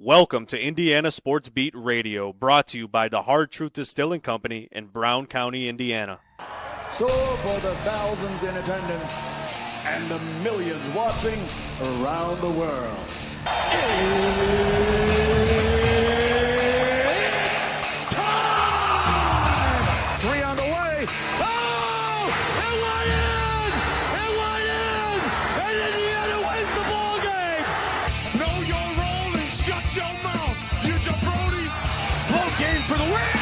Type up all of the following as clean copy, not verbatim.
Welcome to Indiana Sports Beat Radio, brought to you by the Hard Truth Distilling Company in Brown County, Indiana. So for the thousands in attendance and the millions watching around the world. Time! Three on the way. Oh! It went in! It went in! And Indiana wins the ball game! Know your role and shut your mouth, you jabroni! Float game for the win!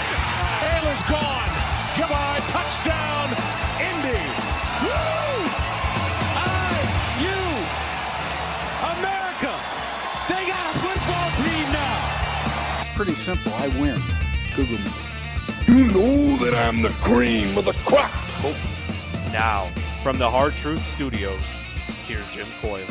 Taylor's gone. Goodbye, touchdown, Indy! Woo! IU! America! They got a football team now! Pretty simple. I win. Google me. You know that I'm the cream of the crop. Now, from the Hard Truth Studios, here's Jim Coyle.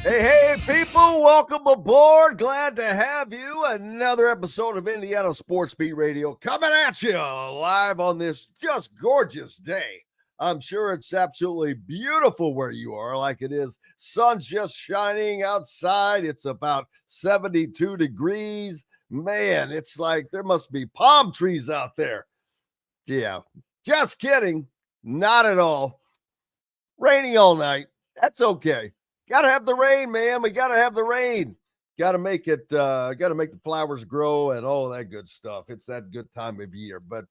Hey, people, welcome aboard. Glad to have you. Another episode of Indiana Sports Beat Radio coming at you live on this just gorgeous day. I'm sure it's absolutely beautiful where you are, like it is. Sun's just shining outside. It's about 72 degrees. Man, it's like there must be palm trees out there. Yeah, just kidding. Not at all. Rainy all night. That's okay. Got to have the rain, man. We got to have the rain. Got to make it, got to make the flowers grow and all of that good stuff. It's that good time of year, but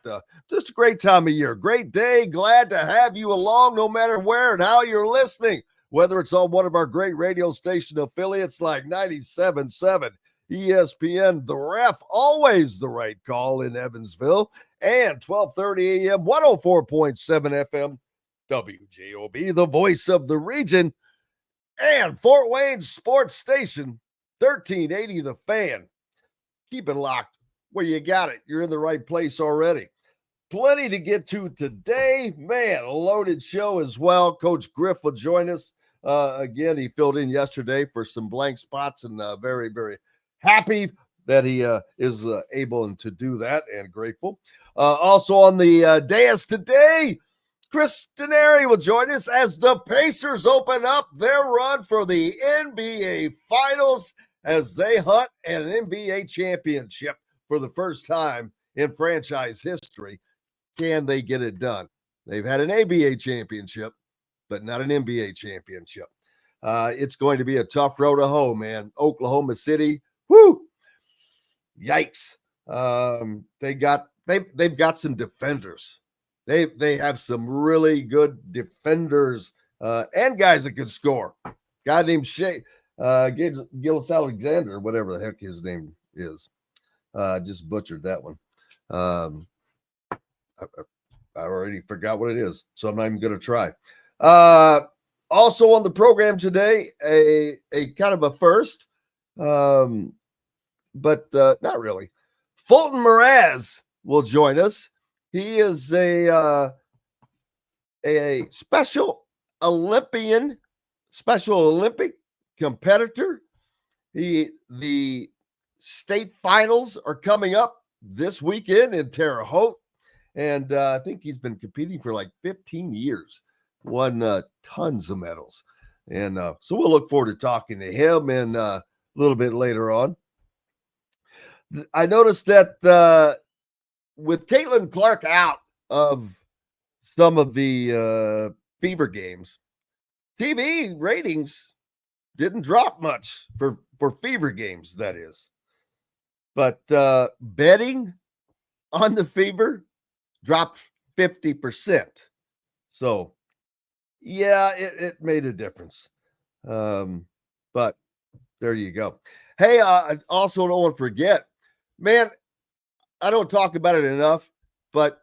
just a great time of year. Great day. Glad to have you along no matter where and how you're listening, whether it's on one of our great radio station affiliates like 97.7 ESPN, The Ref, always the right call in Evansville, and 1230 AM, 104.7 FM, WJOB, the voice of the region, and Fort Wayne Sports Station, 1380 The Fan. Keep it locked where you got it. You're in the right place already. Plenty to get to today. Man, a loaded show as well. Coach Griff will join us. Again, he filled in yesterday for some blank spots, and very, very happy that he is able to do that and grateful. Also on the dais today, Chris Denari will join us as the Pacers open up their run for the NBA Finals as they hunt an NBA championship for the first time in franchise history. Can they get it done? They've had an ABA championship, but not an NBA championship. It's going to be a tough road to hoe, man. Oklahoma City, whoo, yikes. They've got some defenders. They have some really good defenders and guys that can score. Guy named Gillis Alexander, whatever the heck his name is. Just butchered that one. I already forgot what it is, so I'm not even going to try. Also on the program today, a kind of a first, but not really. Fulton Mraz will join us. He is a Special Olympic competitor. The state finals are coming up this weekend in Terre Haute, and I think he's been competing for like 15 years. Won tons of medals, and so we'll look forward to talking to him and a little bit later on. I noticed that with Caitlin Clark out of some of the Fever games, TV ratings didn't drop much for Fever games, that is. But betting on the Fever dropped 50%. So, yeah, it made a difference. But there you go. Hey, I also don't want to forget, man, I don't talk about it enough, but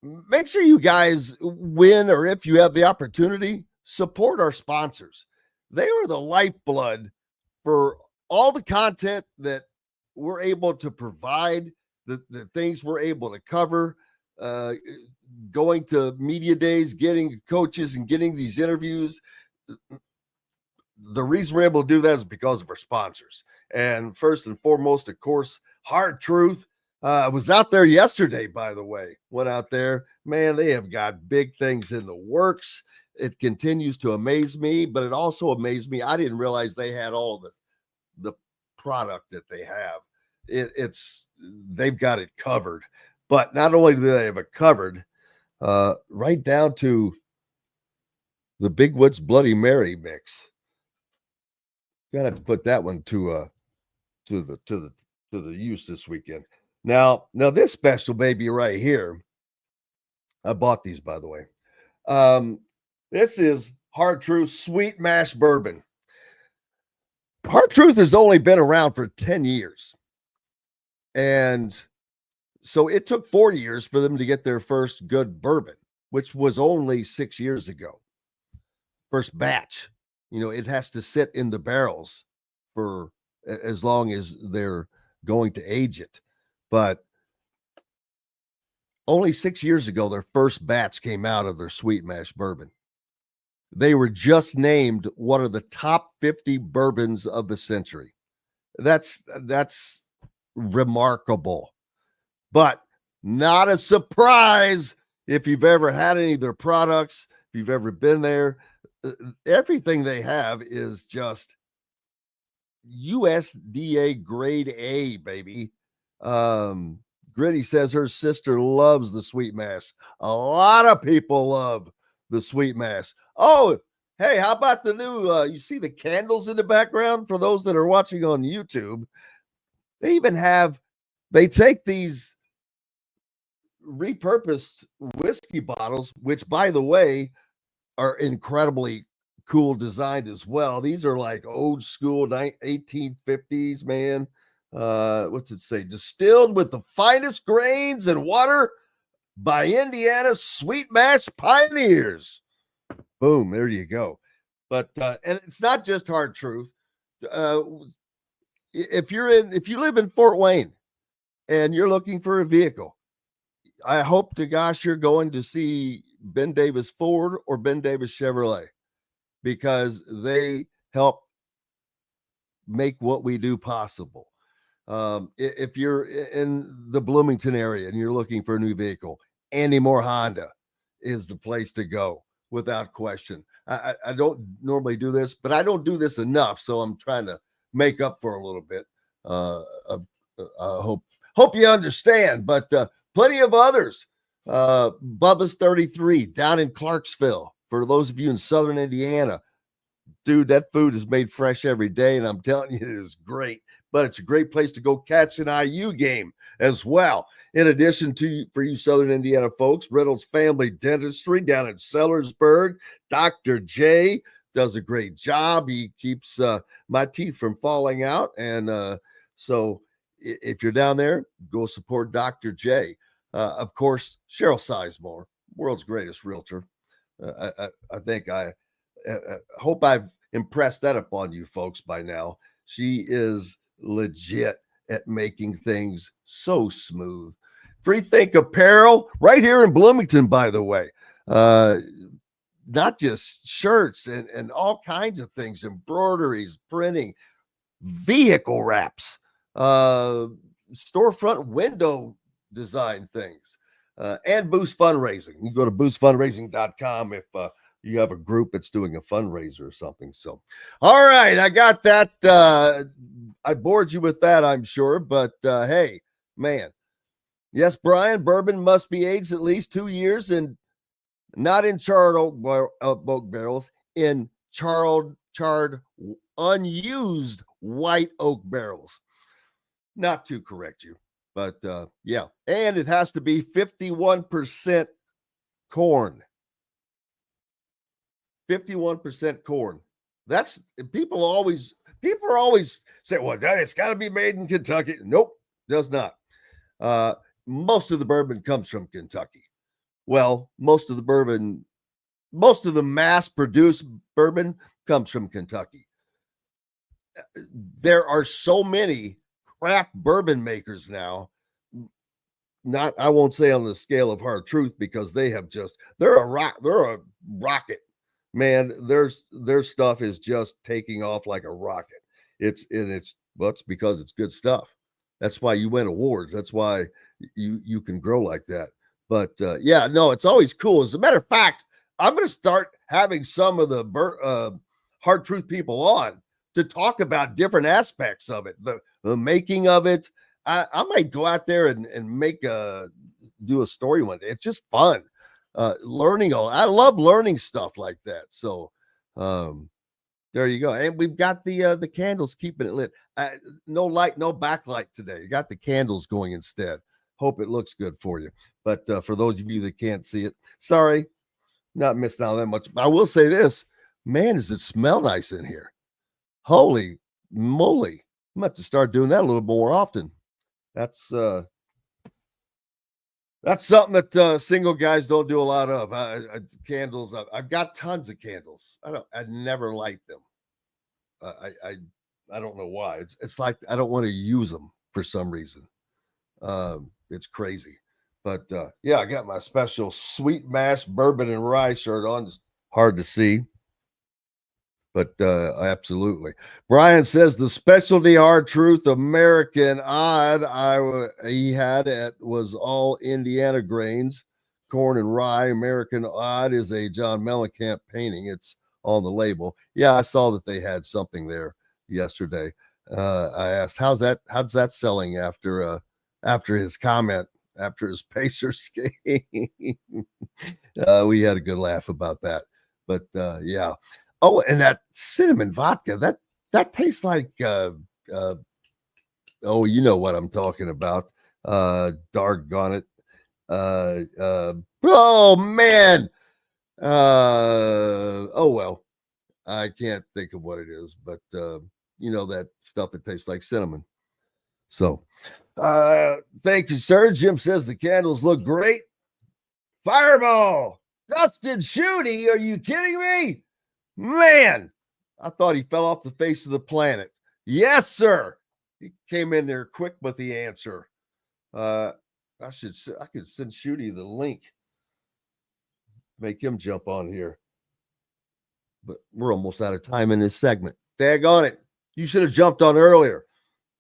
make sure you guys win, or if you have the opportunity, support our sponsors. They are the lifeblood for all the content that we're able to provide, the things we're able to cover, going to media days, getting coaches and getting these interviews. The reason we're able to do that is because of our sponsors. And first and foremost, of course, Hard Truth. I was out there yesterday, by the way. Went out there. Man, they have got big things in the works. It continues to amaze me, but it also amazed me. I didn't realize they had all the product that they have. They've got it covered. But not only do they have it covered, right down to the Big Woods Bloody Mary mix. Gonna have to put that one to the use this weekend. Now this special baby right here. I bought these, by the way. This is Hard Truth Sweet Mash Bourbon. Hard Truth has only been around for 10 years. And so it took 4 years for them to get their first good bourbon, which was only 6 years ago. First batch. It has to sit in the barrels for as long as they're going to age it. But only 6 years ago, their first batch came out of their sweet mash bourbon. They were just named one of the top 50 bourbons of the century. That's remarkable, but not a surprise if you've ever had any of their products, if you've ever been there. Everything they have is just USDA grade A, baby. Gritty says her sister loves the sweet mash. A lot of people love the sweet mash. Oh, hey, how about the new, you see the candles in the background for those that are watching on YouTube? They take these repurposed whiskey bottles, which, by the way, are incredibly cool designed as well. These are like old school 1850s, man. What's it say? Distilled with the finest grains and water by Indiana's sweet mash pioneers. Boom, there you go. But and it's not just Hard Truth. If you live in Fort Wayne and you're looking for a vehicle, I hope to gosh you're going to see Ben Davis Ford or Ben Davis Chevrolet, because they help make what we do possible. If you're in the Bloomington area and you're looking for a new vehicle, Andy Moore Honda is the place to go without question. I don't normally do this, but I don't do this enough, so I'm trying to make up for a little bit. Hope you understand, but plenty of others. Bubba's 33 down in Clarksville. For those of you in Southern Indiana, dude, that food is made fresh every day, and I'm telling you, it is great. But it's a great place to go catch an IU game as well. In addition to, for you Southern Indiana folks, Reynolds Family Dentistry down in Sellersburg. Dr. J does a great job. He keeps my teeth from falling out. And so if you're down there, go support Dr. J. Of course, Cheryl Sizemore, world's greatest realtor. I think I hope I've impressed that upon you folks by now. She is legit at making things so smooth. Free Think Apparel right here in Bloomington, by the way. Not just shirts and all kinds of things, embroideries, printing, vehicle wraps, storefront window design things, and Boost Fundraising. You go to boostfundraising.com if you have a group that's doing a fundraiser or something. So, all right, I got that. I bored you with that, I'm sure, but hey, man. Yes, Brian, bourbon must be aged at least 2 years and not in charred oak barrels, in charred, unused white oak barrels. Not to correct you, but yeah. And it has to be 51% corn. 51% corn. That's people are always say, well, it's got to be made in Kentucky. Nope, does not. Most of the bourbon comes from Kentucky. Well, most of the mass-produced bourbon comes from Kentucky. There are so many craft bourbon makers now. Not, I won't say on the scale of Hard Truth, because they're a rocket. Man, their stuff is just taking off like a rocket. It's because it's good stuff. That's why you win awards. That's why you can grow like that. But yeah, no, it's always cool. As a matter of fact, I'm going to start having some of the Hard Truth people on to talk about different aspects of it, the making of it. I might go out there and do a story one day. It's just fun. Learning. I love learning stuff like that. So there you go. And we've got the candles keeping it lit. No light, no backlight today. You got the candles going instead. Hope it looks good for you. But for those of you that can't see it, sorry, not missing out that much. I will say this, man, does it smell nice in here? Holy moly. I'm going to have to start doing that a little more often. That's something that single guys don't do a lot of. Candles. I've got tons of candles. I never light them. I don't know why. It's like I don't want to use them for some reason. It's crazy. But yeah, I got my special sweet mash bourbon and rye shirt on. It's hard to see. But absolutely. Brian says the specialty hard truth American odd he had was all Indiana grains, corn and rye. American odd is a John Mellencamp painting. It's on the label. Yeah, I saw that they had something there yesterday. I asked, how's that selling after his comment, after his Pacers game? We had a good laugh about that. But yeah. Oh, and that cinnamon vodka, that tastes like you know what I'm talking about. Doggone it. Oh man. Oh well. I can't think of what it is, but you know that stuff that tastes like cinnamon. So thank you, sir. Jim says the candles look great. Fireball. Dustin Shooty, are you kidding me? Man, I thought he fell off the face of the planet. Yes, sir. He came in there quick with the answer. I could send Shooty the link. Make him jump on here. But we're almost out of time in this segment. Daggone it. You should have jumped on earlier.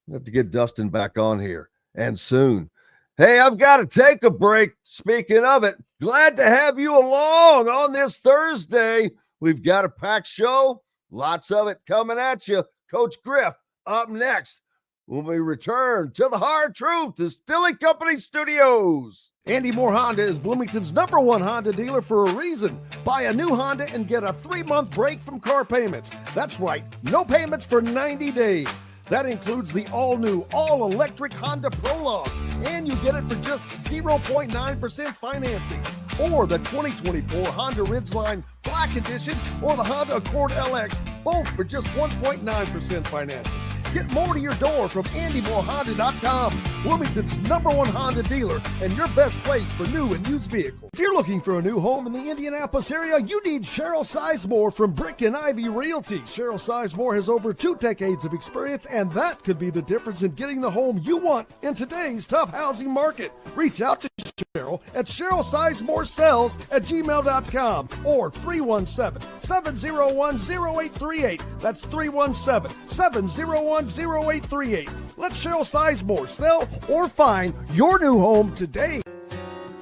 I have to get Dustin back on here, and soon. Hey, I've got to take a break. Speaking of it, glad to have you along on this Thursday. We've got a packed show, lots of it coming at you. Coach Griff up next when we return to the Hard Truth Distilling Company Studios. Andy Moore Honda is Bloomington's #1 Honda dealer for a reason. Buy a new Honda and get a 3-month break from car payments. That's right, no payments for 90 days. That includes the all-new, all-electric Honda Prologue, and you get it for just 0.9% financing. Or the 2024 Honda Ridgeline Black Edition or the Honda Accord LX, both for just 1.9% financing. Get more to your door from AndyMooreHonda.com, Bloomington's #1 Honda dealer and your best place for new and used vehicles. If you're looking for a new home in the Indianapolis area, you need Cheryl Sizemore from Brick and Ivy Realty. Cheryl Sizemore has over 2 decades of experience, and that could be the difference in getting the home you want in today's tough housing market. Reach out to Cheryl at CherylSizemore@gmail.com or 317-701-0838. That's 317-701-0838. Let Cheryl Sizemore sell or find your new home today.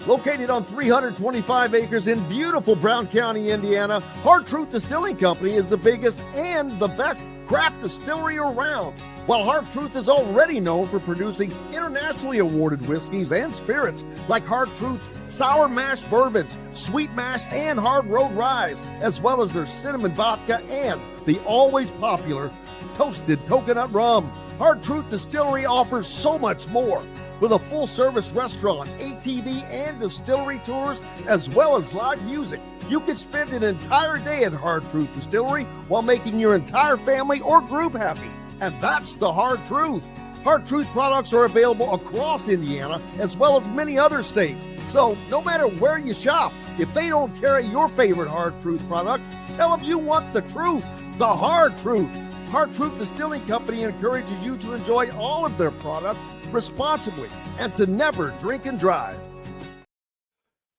Located on 325 acres in beautiful Brown County, Indiana, Hard Truth Distilling Company is the biggest and the best craft distillery around. While Hard Truth is already known for producing internationally awarded whiskeys and spirits like Hard Truth sour mash bourbons, sweet mash, and hard road ryes, as well as their cinnamon vodka and the always popular toasted coconut rum. Hard Truth Distillery offers so much more. With a full-service restaurant, ATV, and distillery tours, as well as live music, you can spend an entire day at Hard Truth Distillery while making your entire family or group happy. And that's the Hard Truth. Hard Truth products are available across Indiana, as well as many other states. So no matter where you shop, if they don't carry your favorite Hard Truth product, tell them you want the truth, the Hard Truth. Hard Truth Distilling Company encourages you to enjoy all of their products responsibly and to never drink and drive.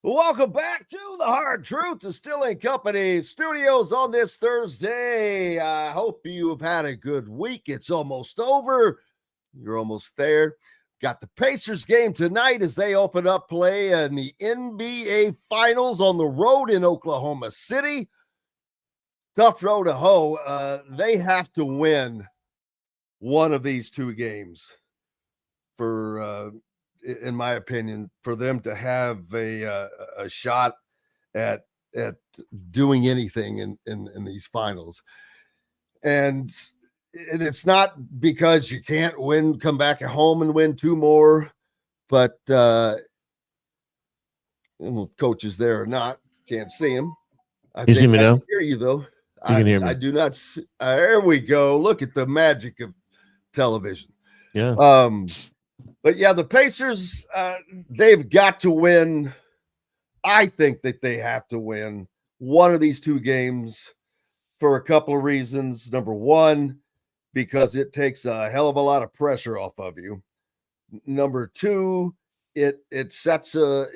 Welcome back to the Hard Truth Distilling Company Studios on this Thursday. I hope you've had a good week. It's almost over. You're almost there. Got the Pacers game tonight as they open up play in the NBA Finals on the road in Oklahoma City. tough row to hoe. They have to win one of these two games for, in my opinion, for them to have a shot at doing anything in these finals. And it's not because you can't come back at home and win two more, but coaches there or not, can't see him. You see me now? Hear you though. You can hear me. I do not. There we go. Look at the magic of television. Yeah. But yeah, the Pacers, they've got to win. I think that they have to win one of these two games for a couple of reasons. Number one, because it takes a hell of a lot of pressure off of you. Number two, it sets a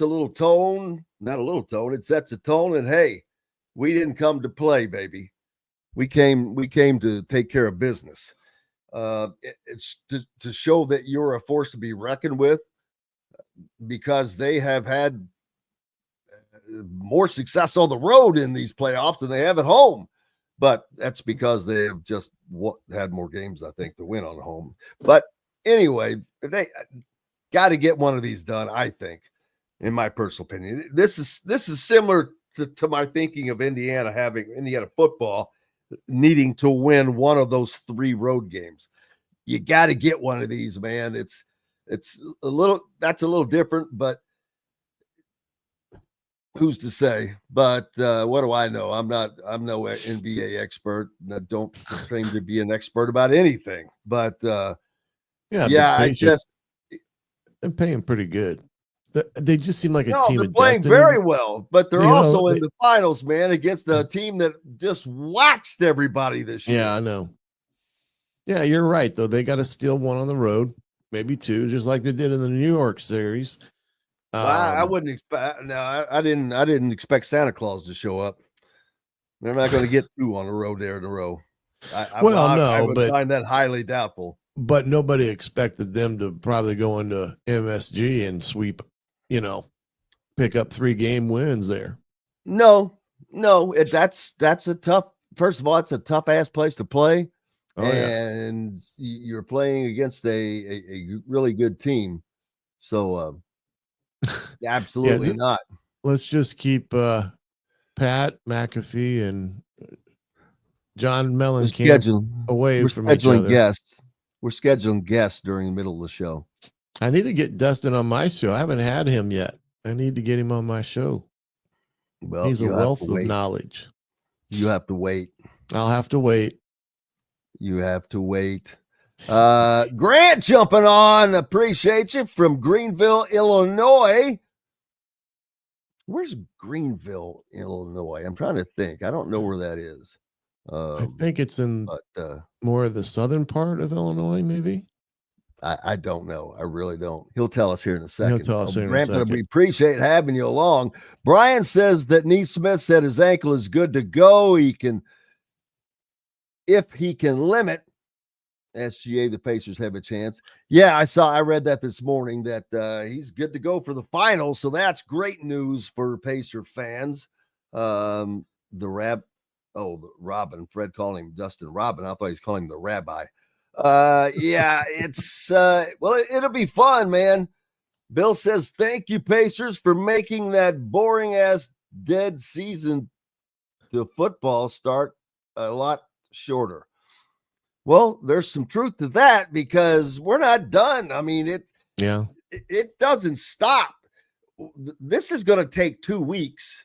little tone, not a little tone. It sets a tone, and hey, we didn't come to play, baby. We came to take care of business. It's to show that you're a force to be reckoned with, because they have had more success on the road in these playoffs than they have at home. But that's because they have just had more games, I think, to win on home. But anyway, they got to get one of these done, I think, in my personal opinion. This is similar to my thinking of Indiana football needing to win one of those three road games. You got to get one of these, man. That's a little different, but who's to say? But what do I know? I'm no NBA expert. I don't claim to be an expert about anything. But I just they're paying pretty good. They just seem like a team. They're playing very well, but they're also in the finals, man, against a team that just waxed everybody this year. Yeah, I know. Yeah, you're right, though. They got to steal one on the road, maybe two, just like they did in the New York series. I wouldn't expect. No, I didn't expect Santa Claus to show up. They're not going to get two on the road there in a row. I would find that highly doubtful. But nobody expected them to probably go into MSG and sweep, pick up 3-game wins there. No, that's a tough. First of all, it's a tough ass place to play, and you're playing against a really good team. So, absolutely not. Let's just keep Pat McAfee and John Mellencamp away from each other. We're scheduling guests during the middle of the show. I need to get Dustin on my show. I haven't had him yet. I need to get him on my show. Well, he's a wealth of knowledge. You have to wait. I'll have to wait. You have to wait. Grant jumping on. Appreciate you from Greenville, Illinois. Where's Greenville, Illinois? I'm trying to think. I don't know where that is. I think it's in more of the southern part of Illinois, maybe. I don't know. I really don't. He'll tell us here in a second. He'll tell us here in a second. We appreciate having you along. Brian says that Neesmith said his ankle is good to go. If he can limit SGA, the Pacers have a chance. Yeah, I read that this morning that he's good to go for the finals. So that's great news for Pacer fans. Robin. Fred calling him Dustin Robin. I thought he was calling him the rabbi. It's it'll be fun, man. Bill says, thank you, Pacers, for making that boring ass dead season to football start a lot shorter. Well, there's some truth to that, because we're not done. I mean, it doesn't stop. This is going to take 2 weeks.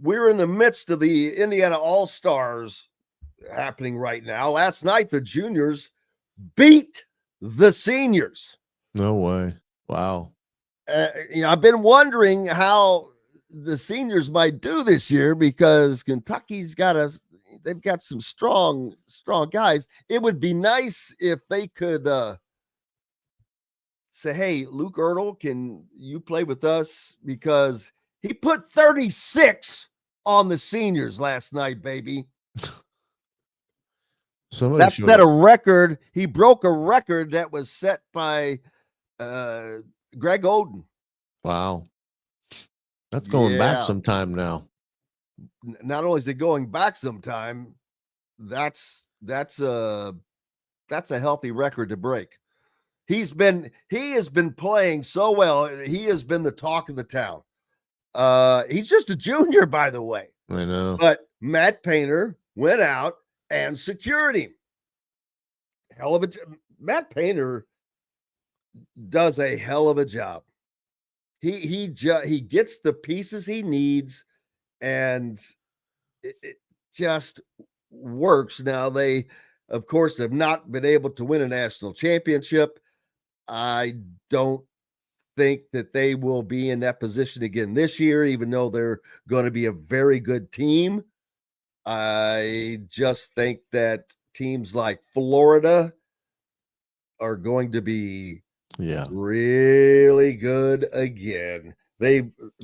We're in the midst of the Indiana All-Stars happening right now. Last night, the juniors beat the seniors. No way. Wow. I've been wondering how the seniors might do this year, because Kentucky's they've got some strong guys. It would be nice if they could say, hey, Luke Ertl, can you play with us? Because he put 36 on the seniors last night, baby. That's set a record. He broke a record that was set by Greg Oden. Wow. That's going back some time now. not only is it going back sometime, that's a healthy record to break. He has been playing so well. He has been the talk of the town. He's just a junior, by the way. I know. But Matt Painter went out and secured him. Hell of a Matt Painter does a hell of a job. He gets the pieces he needs, and it just works. Now they, of course, have not been able to win a national championship. I don't think that they will be in that position again this year, even though they're going to be a very good team. I just think that teams like Florida are going to be really good again.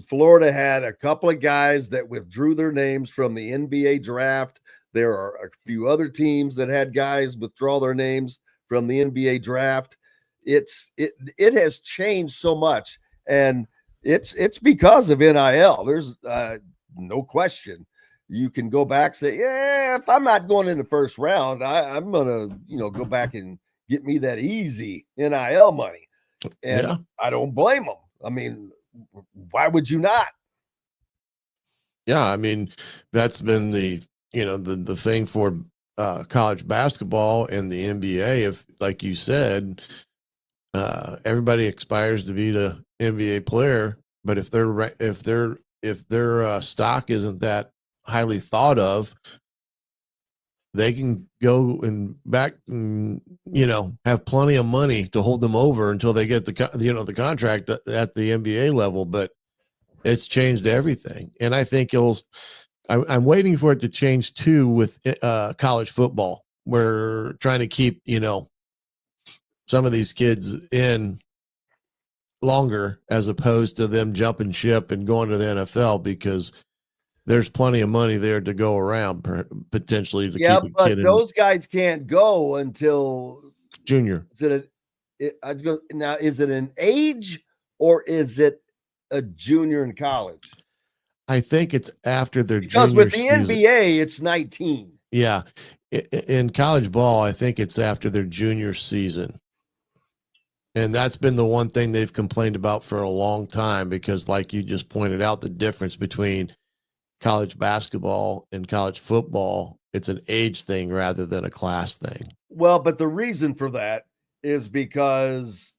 Florida had a couple of guys that withdrew their names from the NBA draft. There are a few other teams that had guys withdraw their names from the NBA draft. It has changed so much, and it's because of NIL. There's no question. You can go back and say, yeah, if I'm not going in the first round, I'm gonna go back and get me that easy NIL money, and I don't blame them. I mean, why would you not? Yeah, I mean, that's been the thing for college basketball and the NBA. If, like you said, everybody aspires to be the NBA player, but if their stock isn't that highly thought of, they can go and back and have plenty of money to hold them over until they get the contract at the NBA level. But it's changed everything, and I think I'm waiting for it to change too with college football. We're trying to keep some of these kids in longer as opposed to them jumping ship and going to the NFL, because there's plenty of money there to go around potentially to keep a but kid those guys can't go until junior. Now, is it an age or is it a junior in college? I think it's after their because junior with the season. NBA, it's 19. Yeah. In college ball, I think it's after their junior season. And that's been the one thing they've complained about for a long time, because like you just pointed out, the difference between college basketball and college football, it's an age thing rather than a class thing. Well, but the reason for that is because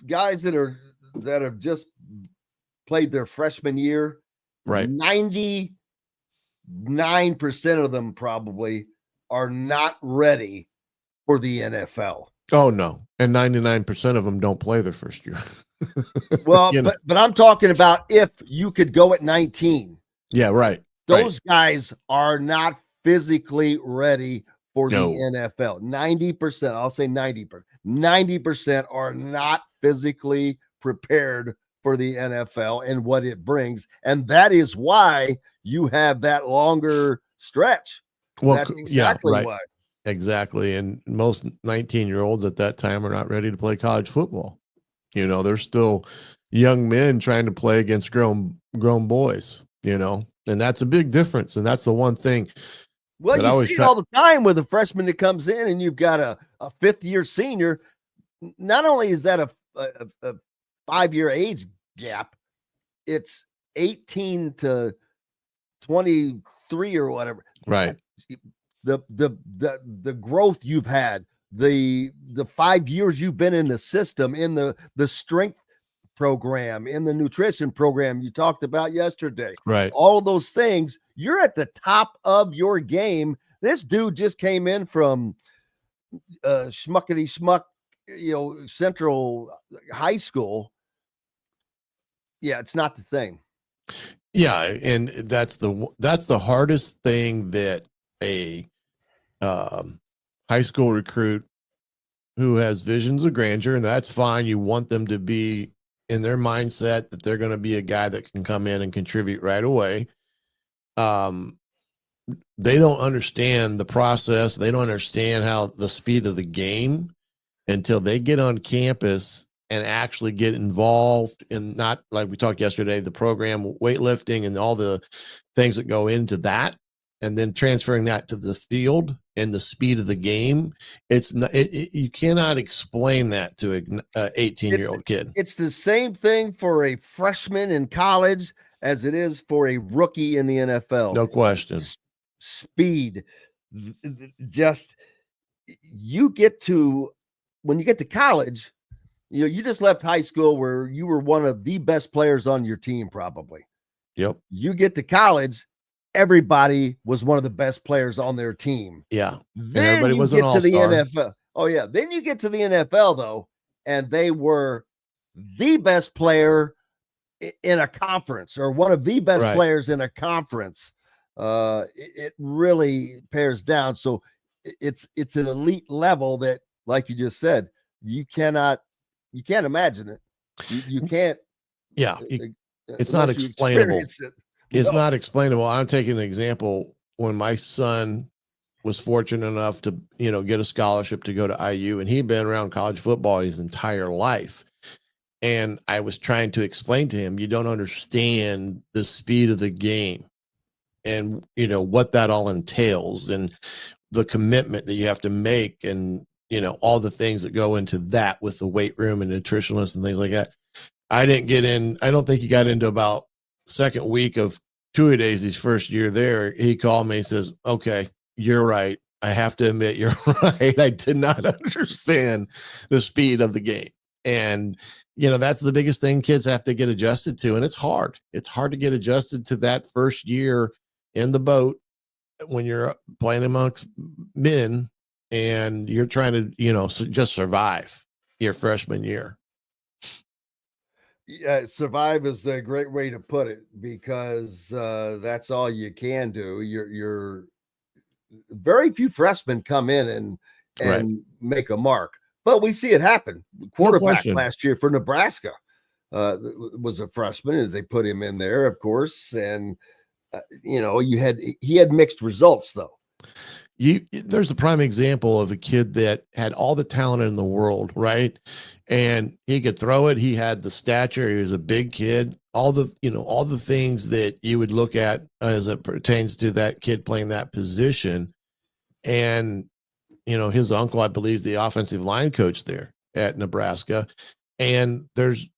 guys that have just played their freshman year, right, 99% of them probably are not ready for the NFL. Oh no. And 99% of them don't play their first year. Well, but I'm talking about if you could go at 19. Yeah, right. Those guys are not physically ready for the NFL. 90%, I'll say 90%. 90% are not physically prepared for the NFL and what it brings. And that is why you have that longer stretch. Well, that's exactly why. Exactly. And most 19-year-olds at that time are not ready to play college football. They're still young men trying to play against grown boys, and that's a big difference. And that's the one thing. Well, you see it all the time with a freshman that comes in and you've got a fifth-year senior. Not only is that a 5-year age gap, it's 18 to 23 or whatever. Right. The growth you've had, the 5 years you've been in the system, in the strength program, in the nutrition program you talked about yesterday, right? All of those things, you're at the top of your game. This dude just came in from schmuckety schmuck, Central High School. Yeah, it's not the same. Yeah, and that's the hardest thing that a high school recruit who has visions of grandeur, and that's fine. You want them to be in their mindset that they're going to be a guy that can come in and contribute right away. They don't understand the process. They don't understand how the speed of the game until they get on campus and actually get involved in, not like we talked yesterday, the program weightlifting and all the things that go into that, and then transferring that to the field and the speed of the game. It's not, you cannot explain that to an 18-year-old kid. It's the same thing for a freshman in college as it is for a rookie in the NFL. No question. Speed. Just, you get to, when you get to college, you know, you just left high school where you were one of the best players on your team, probably. Yep. You get to college, everybody was one of the best players on their team. Yeah. And Then everybody you was get an to the all-star. NFL. Oh, yeah. Then you get to the NFL, though, and they were the best player in a conference, or one of the best Right. players in a conference. It really pares down. So it's an elite level that, like you just said, you can't imagine it. You can't. Yeah. It's not unless you explainable. experience it. It's No. not explainable. I'm taking an example. When my son was fortunate enough to, you know, get a scholarship to go to IU, and he'd been around college football his entire life. And I was trying to explain to him, you don't understand the speed of the game and, you know, what that all entails and the commitment that you have to make, and, you know, all the things that go into that with the weight room and nutritionalists and things like that. I don't think he got into about second week of two-a-days his first year there. He called me and says, okay, you're right. I have to admit, you're right. I did not understand the speed of the game. And, you know, that's the biggest thing kids have to get adjusted to. And it's hard. It's hard to get adjusted to that first year in the boat when you're playing amongst men and you're trying to, you know, just survive your freshman year. Yeah, survive is a great way to put it, because that's all you can do. You're very few freshmen come in and Right. make a mark, but we see it happen. Quarterback question. last year for Nebraska was a freshman, and they put him in there, of course. And you know, he had mixed results, though. There's a prime example of a kid that had all the talent in the world, right? And he could throw it. He had the stature. He was a big kid. All the things that you would look at as it pertains to that kid playing that position. And, you know, his uncle, I believe, is the offensive line coach there at Nebraska. And there's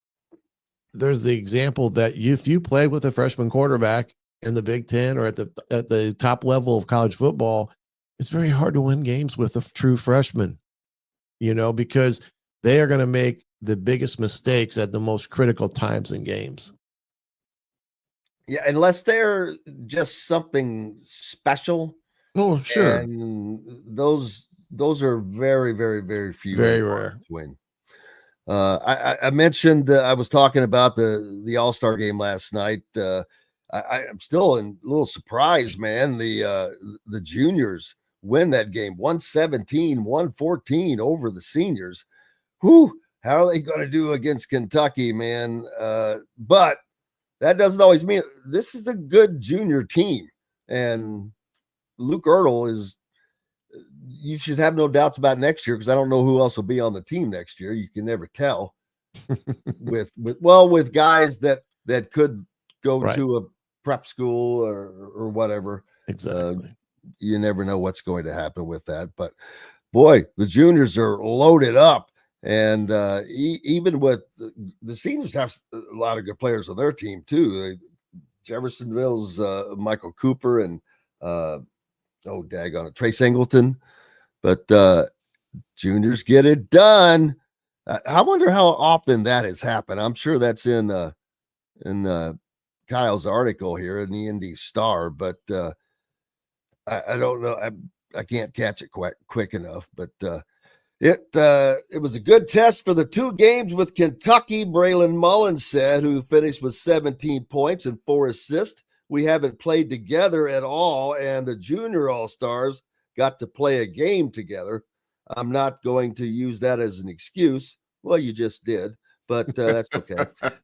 the example that if you play with a freshman quarterback in the Big Ten or at the top level of college football, it's very hard to win games with a true freshman, you know, because they are going to make the biggest mistakes at the most critical times in games. Yeah, unless they're just something special. Oh, sure. And those are very, very, very few. Very rare. Win. I mentioned I was talking about the All-Star game last night. I'm still a little surprised, man. The juniors win that game 117-114 over the seniors. Whew, how are they going to do against Kentucky, man? But that doesn't always mean this is a good junior team. And Luke Ertl you should have no doubts about next year, because I don't know who else will be on the team next year. You can never tell with guys that could go Right. to a prep school or whatever. Exactly. You never know what's going to happen with that. But boy, the juniors are loaded up. And even with the seniors have a lot of good players on their team too. Jeffersonville's Michael Cooper and Trey Singleton. But juniors get it done. I wonder how often that has happened. I'm sure that's in Kyle's article here in the Indy Star, but I don't know. I can't catch it quite quick enough. But it was a good test for the two games with Kentucky. Braylon Mullins said, who finished with 17 points and 4 assists. We haven't played together at all, and the junior All-Stars got to play a game together. I'm not going to use that as an excuse. Well, you just did, but that's okay.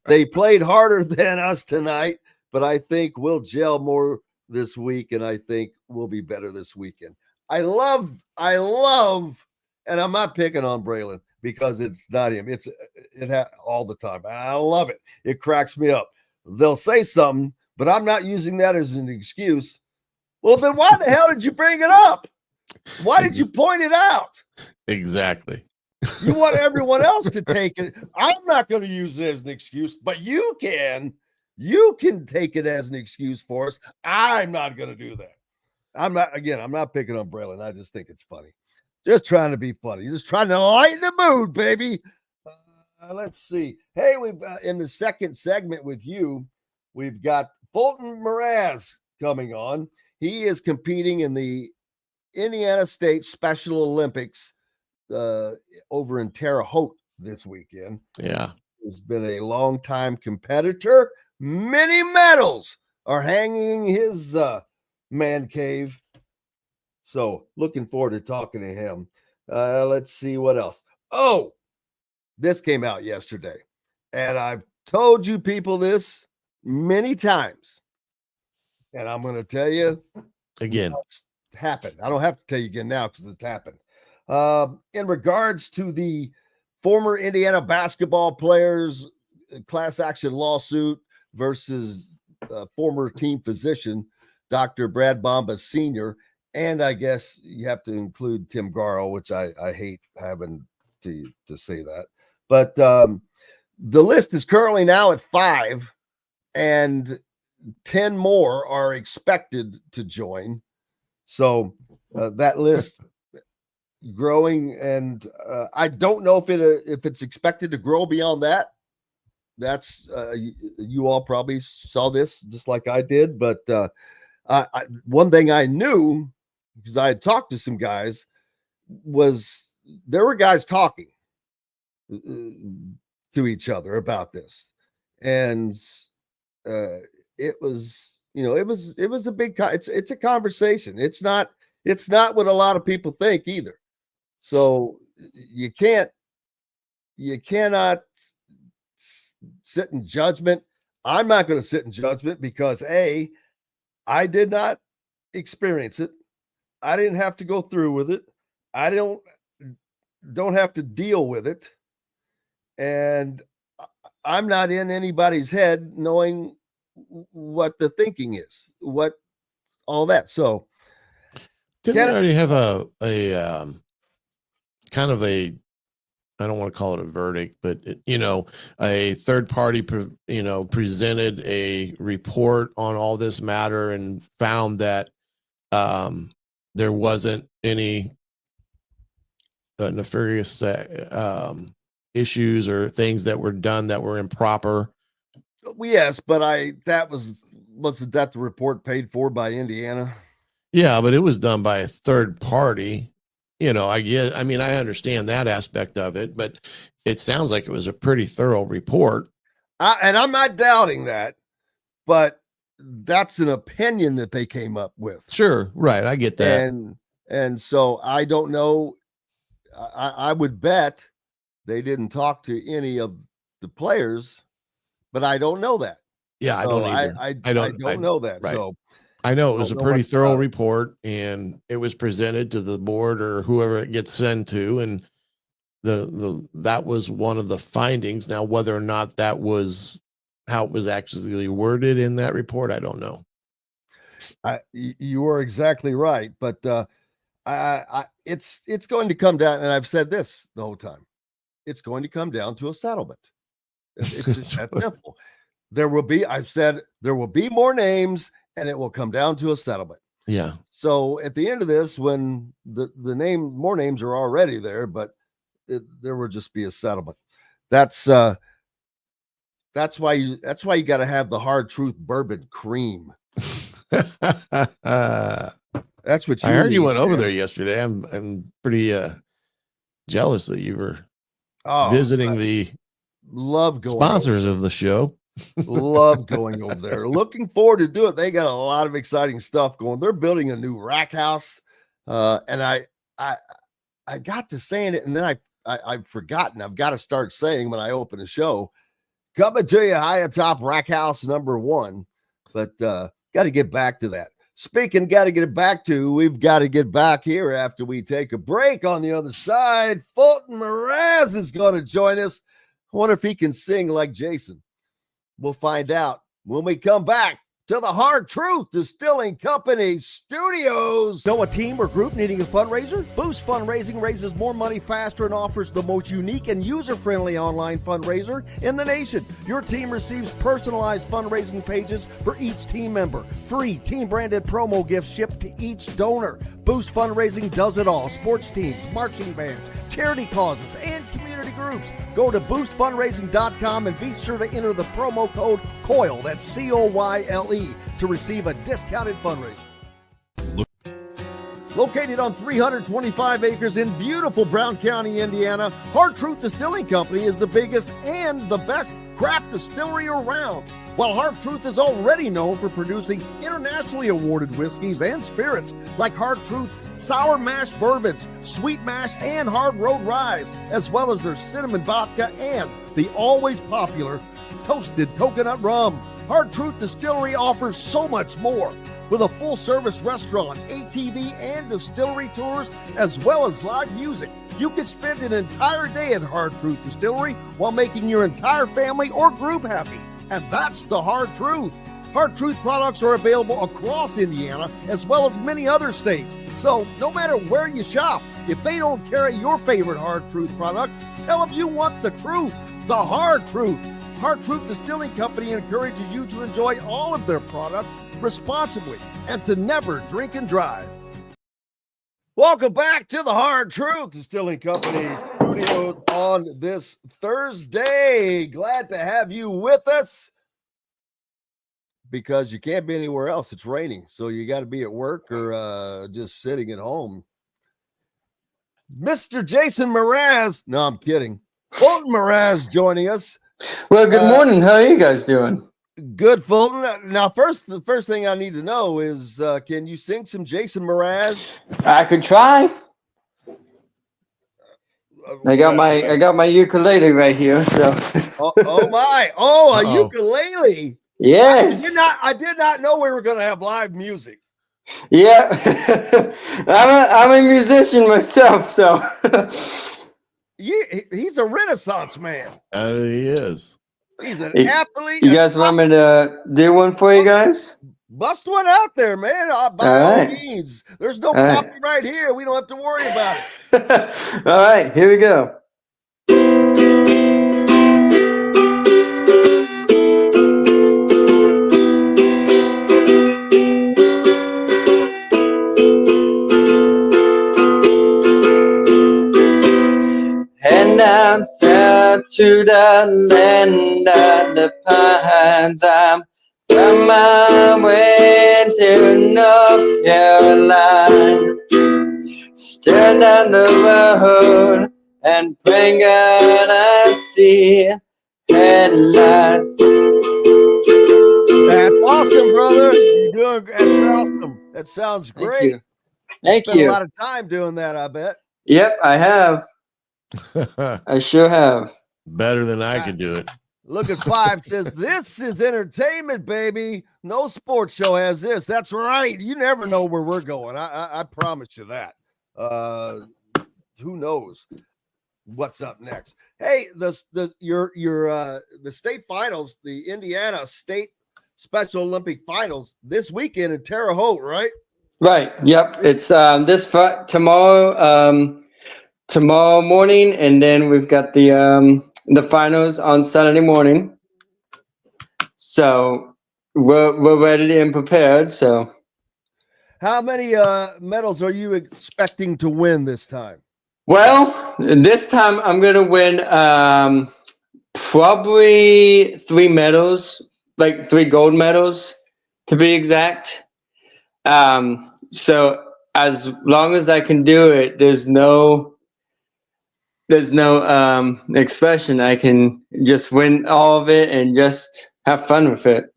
They played harder than us tonight, but I think we'll gel more this week, and I think we'll be better this weekend. I love, and I'm not picking on Braylon because it's not him. All the time. I love it. It cracks me up. They'll say something but I'm not using that as an excuse. Well, then why the hell did you bring it up? Why did you point it out? Exactly. You want everyone else to take it. I'm not going to use it as an excuse, but you can. You can take it as an excuse for us. I'm not going to do that. I'm not picking on Braylon. I just think it's funny. Just trying to be funny. Just trying to lighten the mood, baby. Let's see. Hey, we've in the second segment with you, we've got Fulton Mraz coming on. He is competing in the Indiana State Special Olympics over in Terre Haute this weekend. Yeah. He's been a long-time competitor. Many medals are hanging his man cave. So looking forward to talking to him. Let's see what else. Oh, this came out yesterday. And I've told you people this many times. And I'm going to tell you Again. It's happened. I don't have to tell you again now because it's happened. In regards to the former Indiana basketball players class action lawsuit versus former team physician, Dr. Brad Bomba Sr., and I guess you have to include Tim Garl, which I hate having to say that. But the list is currently now at 5, and 10 more are expected to join. So that list growing, and I don't know if it's expected to grow beyond that. That's you all probably saw this just like I did, but one thing I knew, because I had talked to some guys, was there were guys talking to each other about this, and it was, it was a big it's a conversation. It's not what a lot of people think either. So you cannot sit in judgment. I'm not going to sit in judgment because I did not experience it. I didn't have to go through with it. I don't have to deal with it. And I'm not in anybody's head knowing what the thinking is, what all that. So didn't they already have a kind of a, I don't want to call it a verdict, but a third party, presented a report on all this matter and found that there wasn't any nefarious issues or things that were done that were improper. Yes, but wasn't that the report paid for by Indiana? Yeah, but it was done by a third party. I understand that aspect of it, but it sounds like it was a pretty thorough report. And I'm not doubting that, but that's an opinion that they came up with. Sure. Right. I get that. And so I don't know. I would bet they didn't talk to any of the players, but I don't know that. Yeah, so I don't know that. Right. So I know it was a pretty thorough report, and it was presented to the board or whoever it gets sent to, and that was one of the findings. Now, whether or not that was how it was actually worded in that report, I don't know. You are exactly right, but it's going to come down, and I've said this the whole time. It's going to come down to a settlement. It's just that simple. I've said there will be more names, and it will come down to a settlement. Yeah. So at the end of this, when more names are already there, but there will just be a settlement. That's why you got to have the Hard Truth Bourbon Cream. That's what I heard you went over there yesterday. I'm pretty jealous that you were visiting the sponsors of the show. Love going over there. Looking forward to do it. They got a lot of exciting stuff going. They're building a new rack house. And I got to saying it, and then I've forgotten. I've got to start saying when I open the show, coming to you high atop rack house number 1. But got to get back to that. Speaking, got to get it back to, we've got to get back here after we take a break. On the other side, Fulton Mraz is going to join us. I wonder if he can sing like Jason. We'll find out when we come back to the Hard Truth Distilling Company studios. Know a team or group needing a fundraiser? Boost Fundraising raises more money faster and offers the most unique and user-friendly online fundraiser in the nation. Your team receives personalized fundraising pages for each team member. Free team-branded promo gifts shipped to each donor. Boost Fundraising does it all. Sports teams, marching bands, charity causes, and community groups. Go to boostfundraising.com and be sure to enter the promo code COYLE, that's C-O-Y-L-E, to receive a discounted fundraiser. Located on 325 acres in beautiful Brown County, Indiana, Hard Truth Distilling Company is the biggest and the best craft distillery around. While Hard Truth is already known for producing internationally awarded whiskeys and spirits like Hard Truth Sour Mash Bourbons, Sweet Mash, and Hard Road Ryes, as well as their cinnamon vodka and the always popular Toasted Coconut Rum. Hard Truth Distillery offers so much more. With a full-service restaurant, ATV, and distillery tours, as well as live music, you can spend an entire day at Hard Truth Distillery while making your entire family or group happy. And that's the Hard Truth. Hard Truth products are available across Indiana, as well as many other states. So no matter where you shop, if they don't carry your favorite Hard Truth product, tell them you want the truth, the Hard Truth. Hard Truth Distilling Company encourages you to enjoy all of their products responsibly and to never drink and drive. Welcome back to the Hard Truth Distilling Company studios on this Thursday. Glad to have you with us because you can't be anywhere else. It's raining, so you got to be at work or just sitting at home. Mr. Jason Mraz. No, I'm kidding. Fulton Mraz joining us. Well, good morning. How are you guys doing? Good, Fulton. Now, the first thing I need to know is, can you sing some Jason Mraz? I could try. I got my ukulele right here. So. oh my! Oh, a ukulele. Yes. I did not know we were going to have live music. Yeah, I'm a musician myself, so. He's a Renaissance man. He is. He's an athlete. You guys want me to do one for you guys? Bust one out there, man. By all means. There's no copyright here. We don't have to worry about it. All right, here we go. Down south to the land of the pines, I'm from my way to North Carolina. Staring down the road and praying God I see headlights. That's awesome, brother. You're doing. That's awesome. That sounds great. Thank you. Spent a lot of time doing that, I bet. Yep, I have. I sure have. Better than I could do it. Look at 5 says, this is entertainment, baby. No sports show has this. That's right. You never know where we're going. I promise you that. Who knows what's up next? Hey, the state finals, the Indiana State Special Olympic Finals this weekend in Terre Haute, right? Right. Yep. It's tomorrow morning, and then we've got the finals on Saturday morning. So we're ready and prepared. So, how many medals are you expecting to win this time? Well, this time I'm gonna win probably 3 medals, like 3 gold medals to be exact. So as long as I can do it, there's no expression. I can just win all of it and just have fun with it.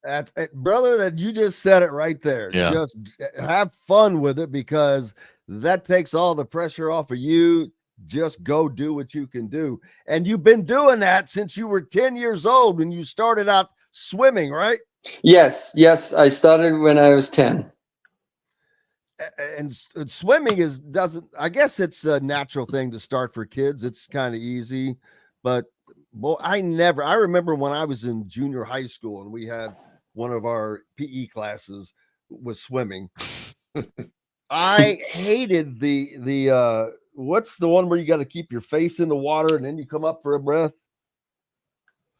That's brother, that you just said it right there. Yeah. Just have fun with it, because that takes all the pressure off of you. Just go do what you can do. And you've been doing that since you were 10 years old when you started out swimming, right? Yes. I started when I was 10. And swimming I guess it's a natural thing to start for kids. It's kind of easy, but I remember when I was in junior high school and we had one of our PE classes was swimming. I hated the what's the one where you got to keep your face in the water and then you come up for a breath?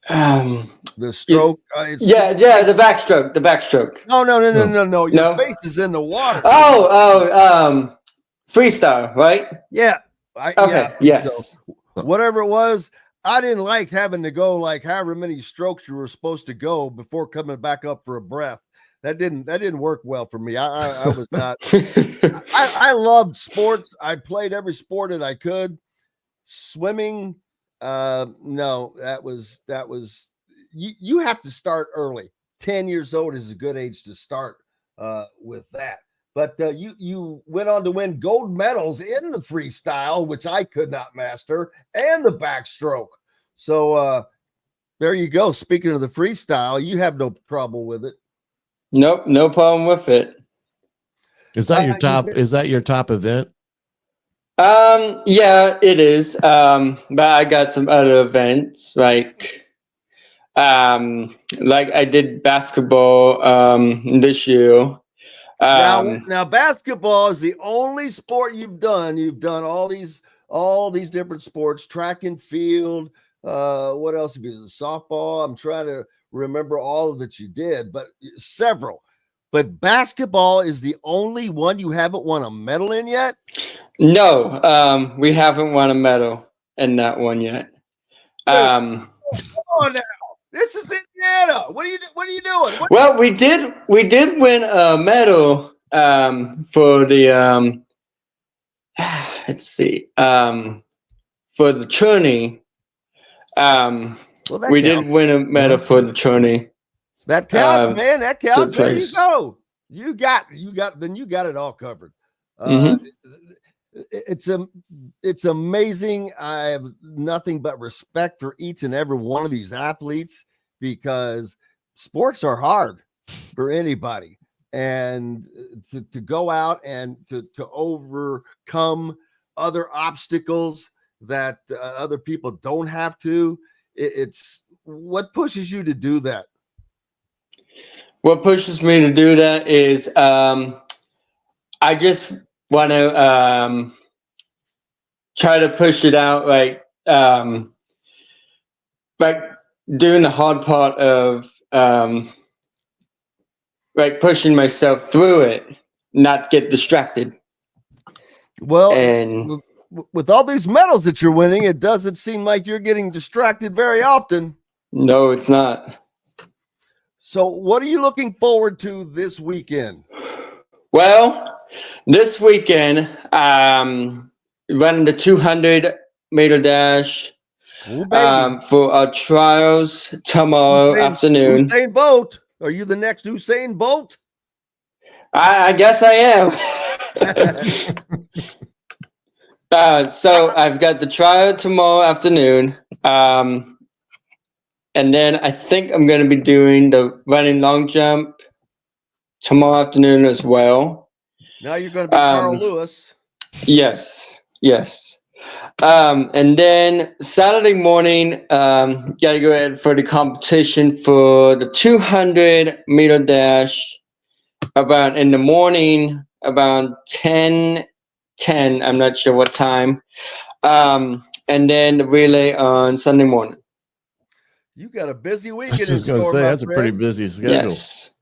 The stroke. The backstroke. The backstroke. No. Your face is in the water. Freestyle, right? Yeah. Yes. So, whatever it was, I didn't like having to go like however many strokes you were supposed to go before coming back up for a breath. That didn't work well for me. I was not. I loved sports. I played every sport that I could. Swimming, no, that was. You have to start early. 10 years old is a good age to start with that. But you went on to win gold medals in the freestyle, which I could not master, and the backstroke. So there you go. Speaking of the freestyle, you have no trouble with it. Nope, no problem with it. Is that your top? Is that your top event? Yeah, it is. But I got some other events like I did basketball this year. Now basketball is the only sport you've done. You've done all these different sports, track and field. What else have you done? Softball. I'm trying to remember all of that you did, but several. But basketball is the only one you haven't won a medal in yet? No, we haven't won a medal in that one yet. Come on now. This is Indiana. What are you doing? Well, we did win a medal for the let's see, for the tourney. We did win a medal for the tourney. That counts, man. That counts. There you go. You got it all covered. It's amazing. I have nothing but respect for each and every one of these athletes because sports are hard for anybody, and to go out and to overcome other obstacles that other people don't have to. It's what pushes you to do that. What pushes me to do that is I just want to try to push it out, like doing the hard part of pushing myself through it, not get distracted. Well, and with all these medals that you're winning, it doesn't seem like you're getting distracted very often. No, it's not. So what are you looking forward to this weekend? Well, this weekend, running the 200-meter dash for our trials tomorrow afternoon. Usain Bolt. Are you the next Usain Bolt? I guess I am. So I've got the trial tomorrow afternoon. And then I think I'm going to be doing the running long jump tomorrow afternoon as well. Now you're going to be Carl Lewis. Yes. And then Saturday morning, got to go ahead for the competition for the 200-meter dash about in the morning, about 10, I'm not sure what time. And then the relay on Sunday morning. You got a busy week. I was just going to say that's a pretty busy schedule. Yes.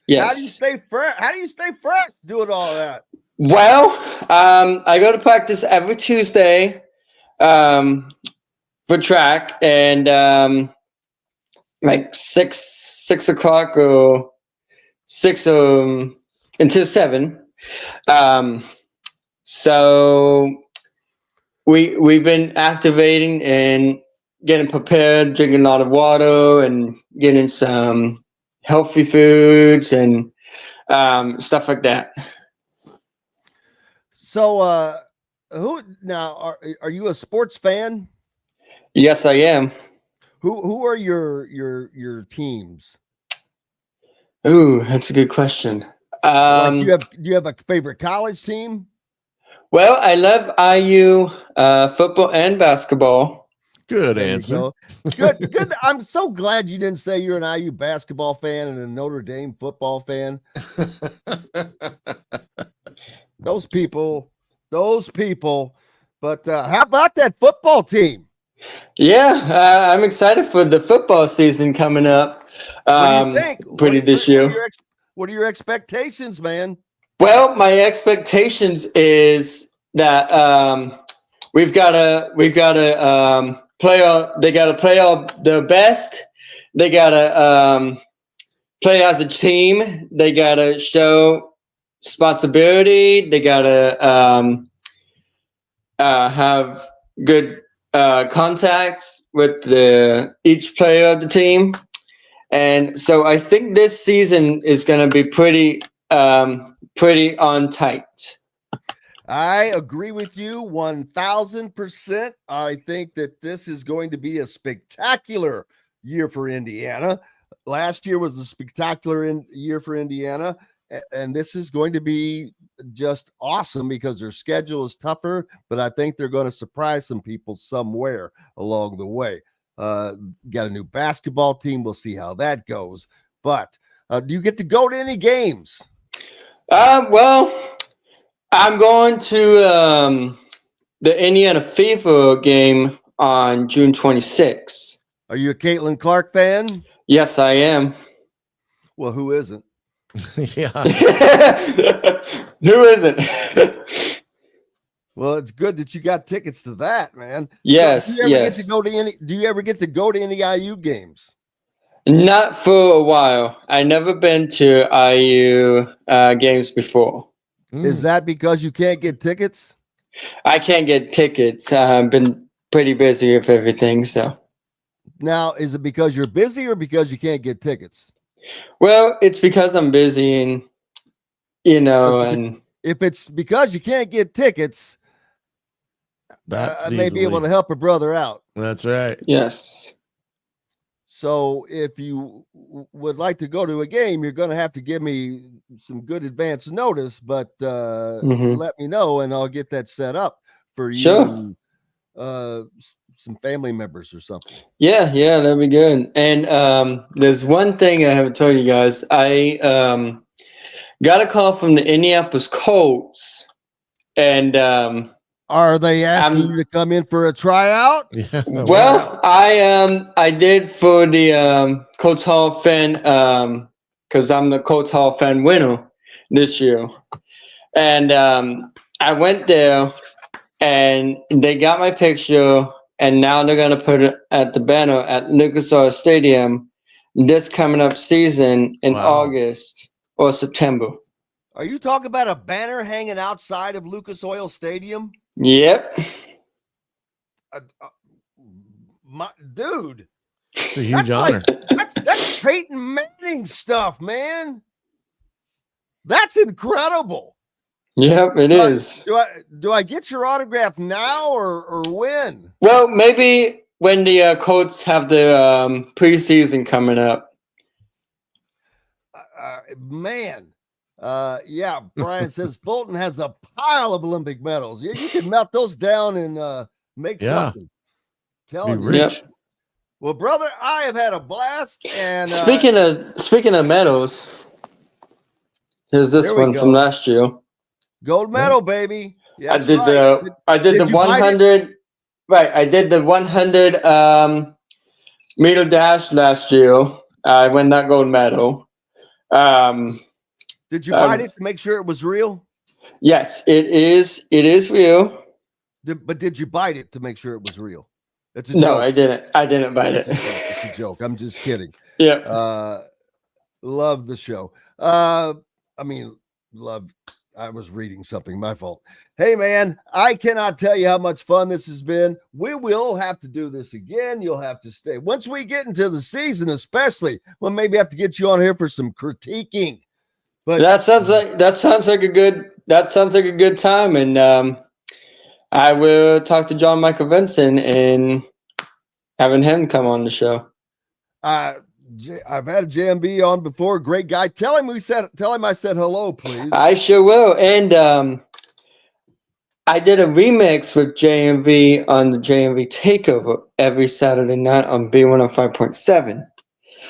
How do you stay fresh? Doing all that? Well, I go to practice every Tuesday for track, and like six o'clock or 6 until 7. So we've been activating and getting prepared, drinking a lot of water, and getting some healthy foods and stuff like that. So, who now are you a sports fan? Yes, I am. Who are your teams? Ooh, that's a good question. Do you have a favorite college team? Well, I love IU football and basketball. Good There you answer. go. Good. I'm so glad you didn't say you're an IU basketball fan and a Notre Dame football fan. Those people. But how about that football team? Yeah, I'm excited for the football season coming up. What do you think? Pretty this year. What are your expectations, man? Well, my expectations is that we've got to play all. They got to play all the best. They got to play as a team. They got to show responsibility. They got to have good contacts with each player of the team. And so I think this season is going to be pretty on tight. I agree with you 1,000%. I think that this is going to be a spectacular year for Indiana. Last year was a spectacular year for Indiana, and this is going to be just awesome because their schedule is tougher, but I think they're going to surprise some people somewhere along the way. Got a new basketball team. We'll see how that goes. But do you get to go to any games? Well, I'm going to the Indiana FIFA game on June 26th. Are you a Caitlin Clark fan? Yes, I am. Well, who isn't? Yeah. Who isn't? Well, it's good that you got tickets to that, man. Yes, so do you ever yes. do you ever get to go to any IU games? Not for a while. I never been to IU games before. Is that because you can't get tickets? I can't get tickets. I've been pretty busy with everything. So now, is it because you're busy or because you can't get tickets? Well, it's because I'm busy, and if it's because you can't get tickets, I may be able to help a brother out. That's right. Yes. So if you would like to go to a game, you're going to have to give me some good advance notice, but let me know and I'll get that set up for you. Sure. Some family members or something. Yeah, that'd be good. And there's one thing I haven't told you guys. I got a call from the Indianapolis Colts, and are they asking you to come in for a tryout? Yeah, well, I did for the Colts Hall of Fame because I'm the Colts Hall of Fame winner this year, and I went there, and they got my picture. And now they're going to put it at the banner at Lucas Oil Stadium this coming up season in August or September. Are you talking about a banner hanging outside of Lucas Oil Stadium? Yep. Dude. It's a huge honor. That's Peyton Manning stuff, man. That's incredible. Yep, it is. Do I get your autograph now or when? Well, maybe when the Colts have the preseason coming up. Man. Yeah, Brian says Fulton has a pile of Olympic medals. Yeah, you can melt those down and make something. Telling you. Yep. Well, brother, I have had a blast. And speaking of medals, here's this one from last year. Gold medal, baby. Yeah, I did the 100. Right, I did the 100 meter dash last year. I won that gold medal. Did you bite it to make sure it was real? Yes, it is. It is real. But did you bite it to make sure it was real? It's a no, joke. I didn't. I didn't bite it. It's a joke. I'm just kidding. Yeah. Love the show. I was reading something. My fault. Hey, man, I cannot tell you how much fun this has been. We will have to do this again. You'll have to stay. Once we get into the season, especially, we'll maybe have to get you on here for some critiquing. But that sounds like a good time. And I will talk to John Michael Vincent and having him come on the show. I've had a JMB on before. Great guy. Tell him I said hello, please. I sure will. And I did a remix with JMV on the JMV Takeover every Saturday night on B105.7.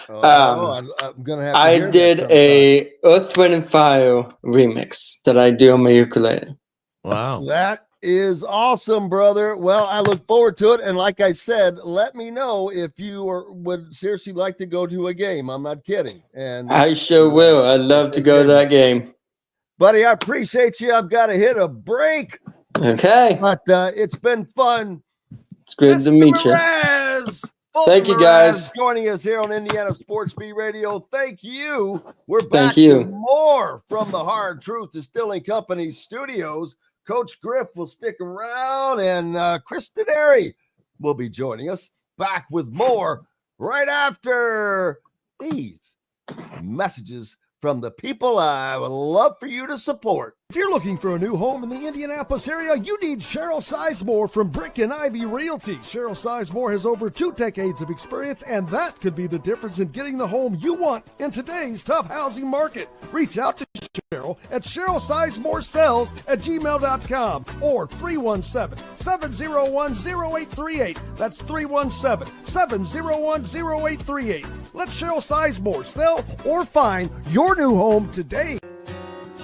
I'm gonna have to I hear did that a Earth, Wind, and Fire remix that I do on my ukulele. Wow. That is awesome, brother. Well, I look forward to it. And like I said, let me know if you would seriously like to go to a game. I'm not kidding. And I sure will. I'd love to go to that game. Buddy, I appreciate you. I've got to hit a break. Okay. But it's been fun. It's good to meet you. Mraz, Thank you, guys. joining us here on Indiana Sports Beat Radio. Thank you. We're back Thank you. with more from the Hard Truth Distilling Company studios. Coach Griff will stick around, and Chris Denari will be joining us. Back with more right after these messages from the people I would love for you to support. If you're looking for a new home in the Indianapolis area, you need Cheryl Sizemore from Brick and Ivy Realty. Cheryl Sizemore has over 2 decades of experience, and that could be the difference in getting the home you want in today's tough housing market. Reach out to Cheryl at CherylSizemore@gmail.com or 317-701-0838. That's 317-701-0838. Let Cheryl Sizemore sell or find your new home today.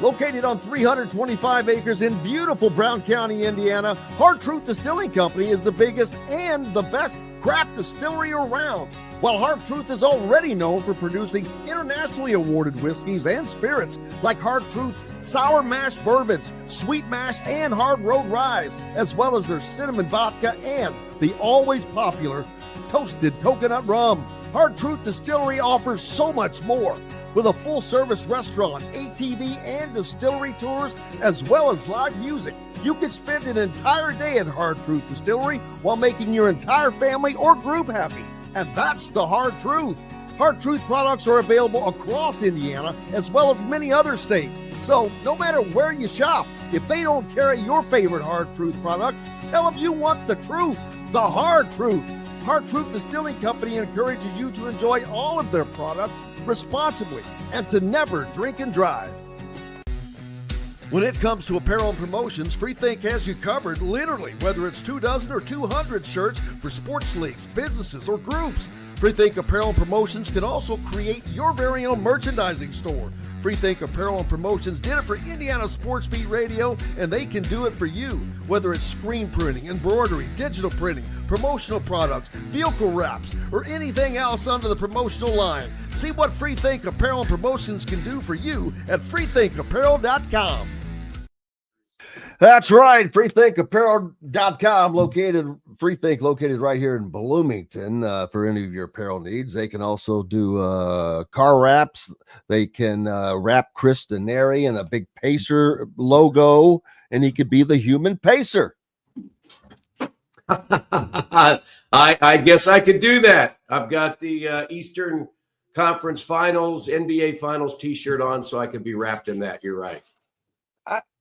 Located on 325 acres in beautiful Brown County, Indiana, Hard Truth Distilling Company is the biggest and the best craft distillery around. While Hard Truth is already known for producing internationally awarded whiskeys and spirits like Hard Truth Sour Mash Bourbons, Sweet Mash, and Hard Road Ryes, as well as their cinnamon vodka and the always popular Toasted Coconut Rum. Hard Truth Distillery offers so much more. With a full-service restaurant, ATV, and distillery tours, as well as live music, you can spend an entire day at Hard Truth Distillery while making your entire family or group happy. And that's the Hard Truth. Hard Truth products are available across Indiana, as well as many other states. So no matter where you shop, if they don't carry your favorite Hard Truth product, tell them you want the truth, the Hard Truth. Hard Truth Distilling Company encourages you to enjoy all of their products responsibly and to never drink and drive. When it comes to apparel and promotions, Freethink has you covered, literally, whether it's 24 or 200 shirts for sports leagues, businesses, or groups. Freethink Apparel and Promotions can also create your very own merchandising store. Freethink Apparel and Promotions did it for Indiana Sports Beat Radio, and they can do it for you. Whether it's screen printing, embroidery, digital printing, promotional products, vehicle wraps, or anything else under the promotional line. See what Freethink Apparel and Promotions can do for you at freethinkapparel.com. That's right, freethinkapparel.com, Freethink located right here in Bloomington for any of your apparel needs. They can also do car wraps. They can wrap Chris Denari in a big Pacer logo, and he could be the human Pacer. I guess I could do that. I've got the Eastern Conference Finals, NBA Finals t-shirt on, so I could be wrapped in that. You're right.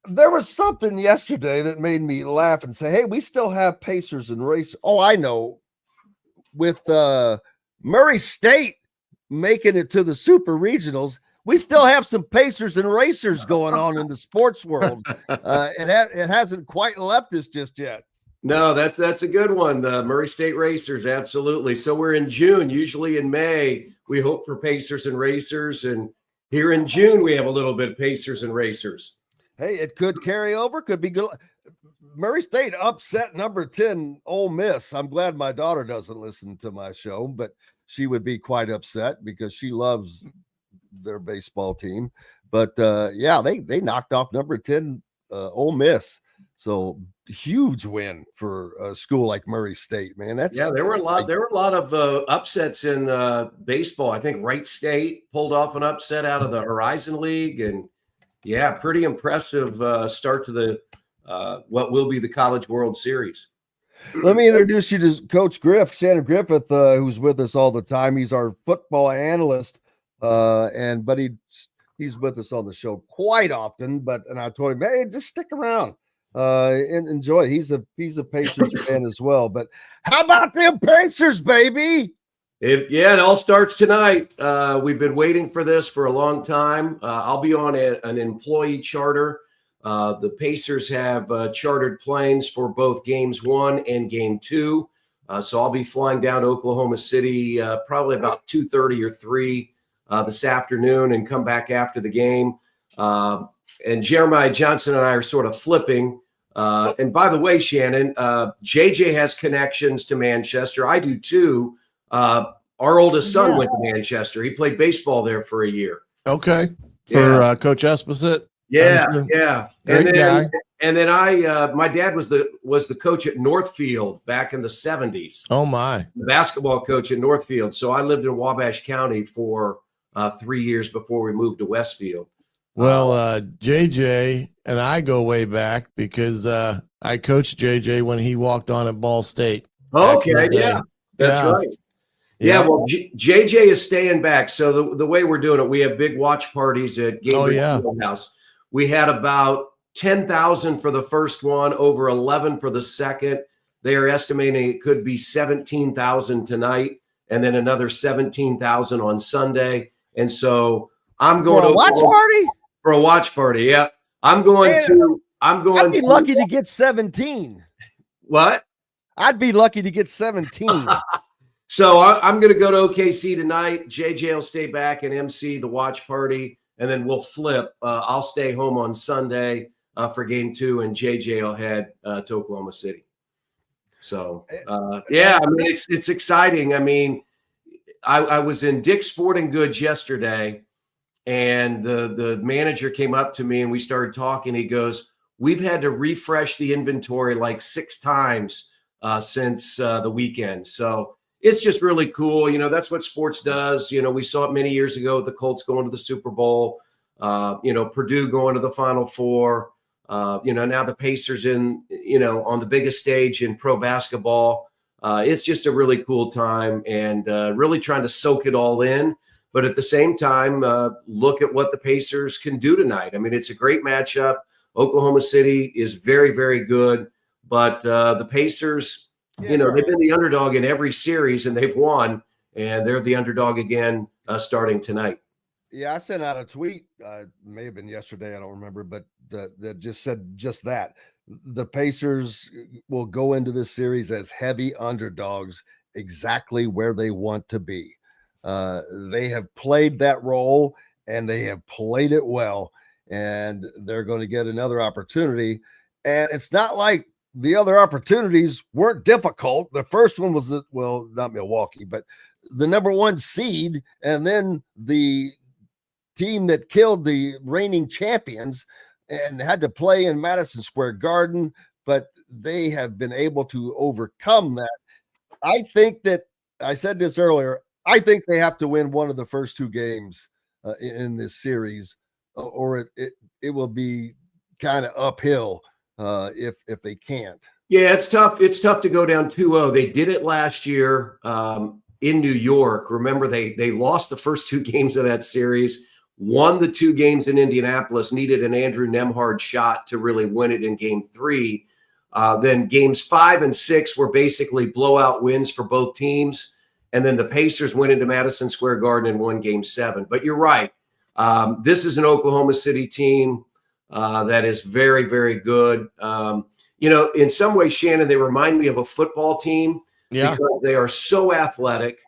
There was something yesterday that made me laugh and say, hey, we still have Pacers and race. Oh, I know. With Murray State making it to the Super Regionals, we still have some Pacers and racers going on in the sports world. It hasn't quite left us just yet. No, that's a good one. The Murray State Racers, absolutely. So we're in June. Usually in May, we hope for Pacers and racers. And here in June, we have a little bit of Pacers and racers. Hey, it could carry over, could be good. Murray State upset number 10 Ole Miss. I'm glad my daughter doesn't listen to my show, but she would be quite upset because she loves their baseball team. But yeah, they knocked off number 10 Ole Miss. So huge win for a school like Murray State, man. There were a lot of upsets in baseball. I think Wright State pulled off an upset out of the Horizon League, and yeah, pretty impressive start to the what will be the College World Series. Let me introduce you to Coach Griff, Shannon Griffith, who's with us all the time. He's our football analyst, but he's with us on the show quite often. And I told him, hey, just stick around and enjoy. He's a Pacers fan as well. But how about them Pacers, baby? It all starts tonight. We've been waiting for this for a long time. I'll be on an employee charter The Pacers have chartered planes for both games 1 and game 2. So I'll be flying down to Oklahoma City probably about 2:30 or 3 this afternoon and come back after the game. And Jeremiah Johnson and I are sort of flipping. And by the way, Shannon, JJ has connections to Manchester. I do too. Our oldest son went to Manchester. He played baseball there for a year. Okay. For Coach Esposito. Yeah. Great guy. And then my dad was the coach at Northfield back in the 70s. Oh my. The basketball coach at Northfield. So I lived in Wabash County for 3 years before we moved to Westfield. Well, JJ and I go way back because I coached JJ when he walked on at Ball State. Okay, yeah, that's right. Yeah, well, JJ is staying back. So the way we're doing it, we have big watch parties at Gateway Fieldhouse. We had about 10,000 for the first one, over 11 for the second. They are estimating it could be 17,000 tonight, and then another 17,000 on Sunday. And so I'm going for a watch party. For a watch party, yeah. I'd be lucky to get 17. What? I'd be lucky to get 17. So I'm going to go to OKC tonight. JJ will stay back and MC the watch party, and then we'll flip. I'll stay home on Sunday for game 2, and JJ will head to Oklahoma City. So, yeah, I mean, it's exciting. I mean, I was in Dick's Sporting Goods yesterday, and the manager came up to me and we started talking. He goes, "We've had to refresh the inventory like 6 times since the weekend." So it's just really cool. You know, that's what sports does. You know, we saw it many years ago with the Colts going to the Super Bowl, Purdue going to the Final Four, now the Pacers on the biggest stage in pro basketball. It's just a really cool time, and really trying to soak it all in. But at the same time, look at what the Pacers can do tonight. I mean, it's a great matchup. Oklahoma City is very, very good. But the Pacers, they've been the underdog in every series, and they've won. And they're the underdog again starting tonight. Yeah, I sent out a tweet. May have been yesterday. I don't remember. But that just said just that. The Pacers will go into this series as heavy underdogs, exactly where they want to be. They have played that role, and they have played it well, and they're going to get another opportunity. And it's not like the other opportunities weren't difficult. The first one was, not Milwaukee, but the number 1 seed, and then the team that killed the reigning champions and had to play in Madison Square Garden, but they have been able to overcome that. I think that, I said this earlier, I think they have to win one of the first 2 games in this series, or it will be kind of uphill if they can't. Yeah, it's tough. It's tough to go down 2-0. They did it last year in New York. Remember, they lost the first 2 games of that series, won the 2 games in Indianapolis, needed an Andrew Nembhard shot to really win it in game 3. Then games 5 and 6 were basically blowout wins for both teams. And then the Pacers went into Madison Square Garden and won game 7. But you're right. This is an Oklahoma City team that is very, very good. In some ways, Shannon, they remind me of a football team because they are so athletic.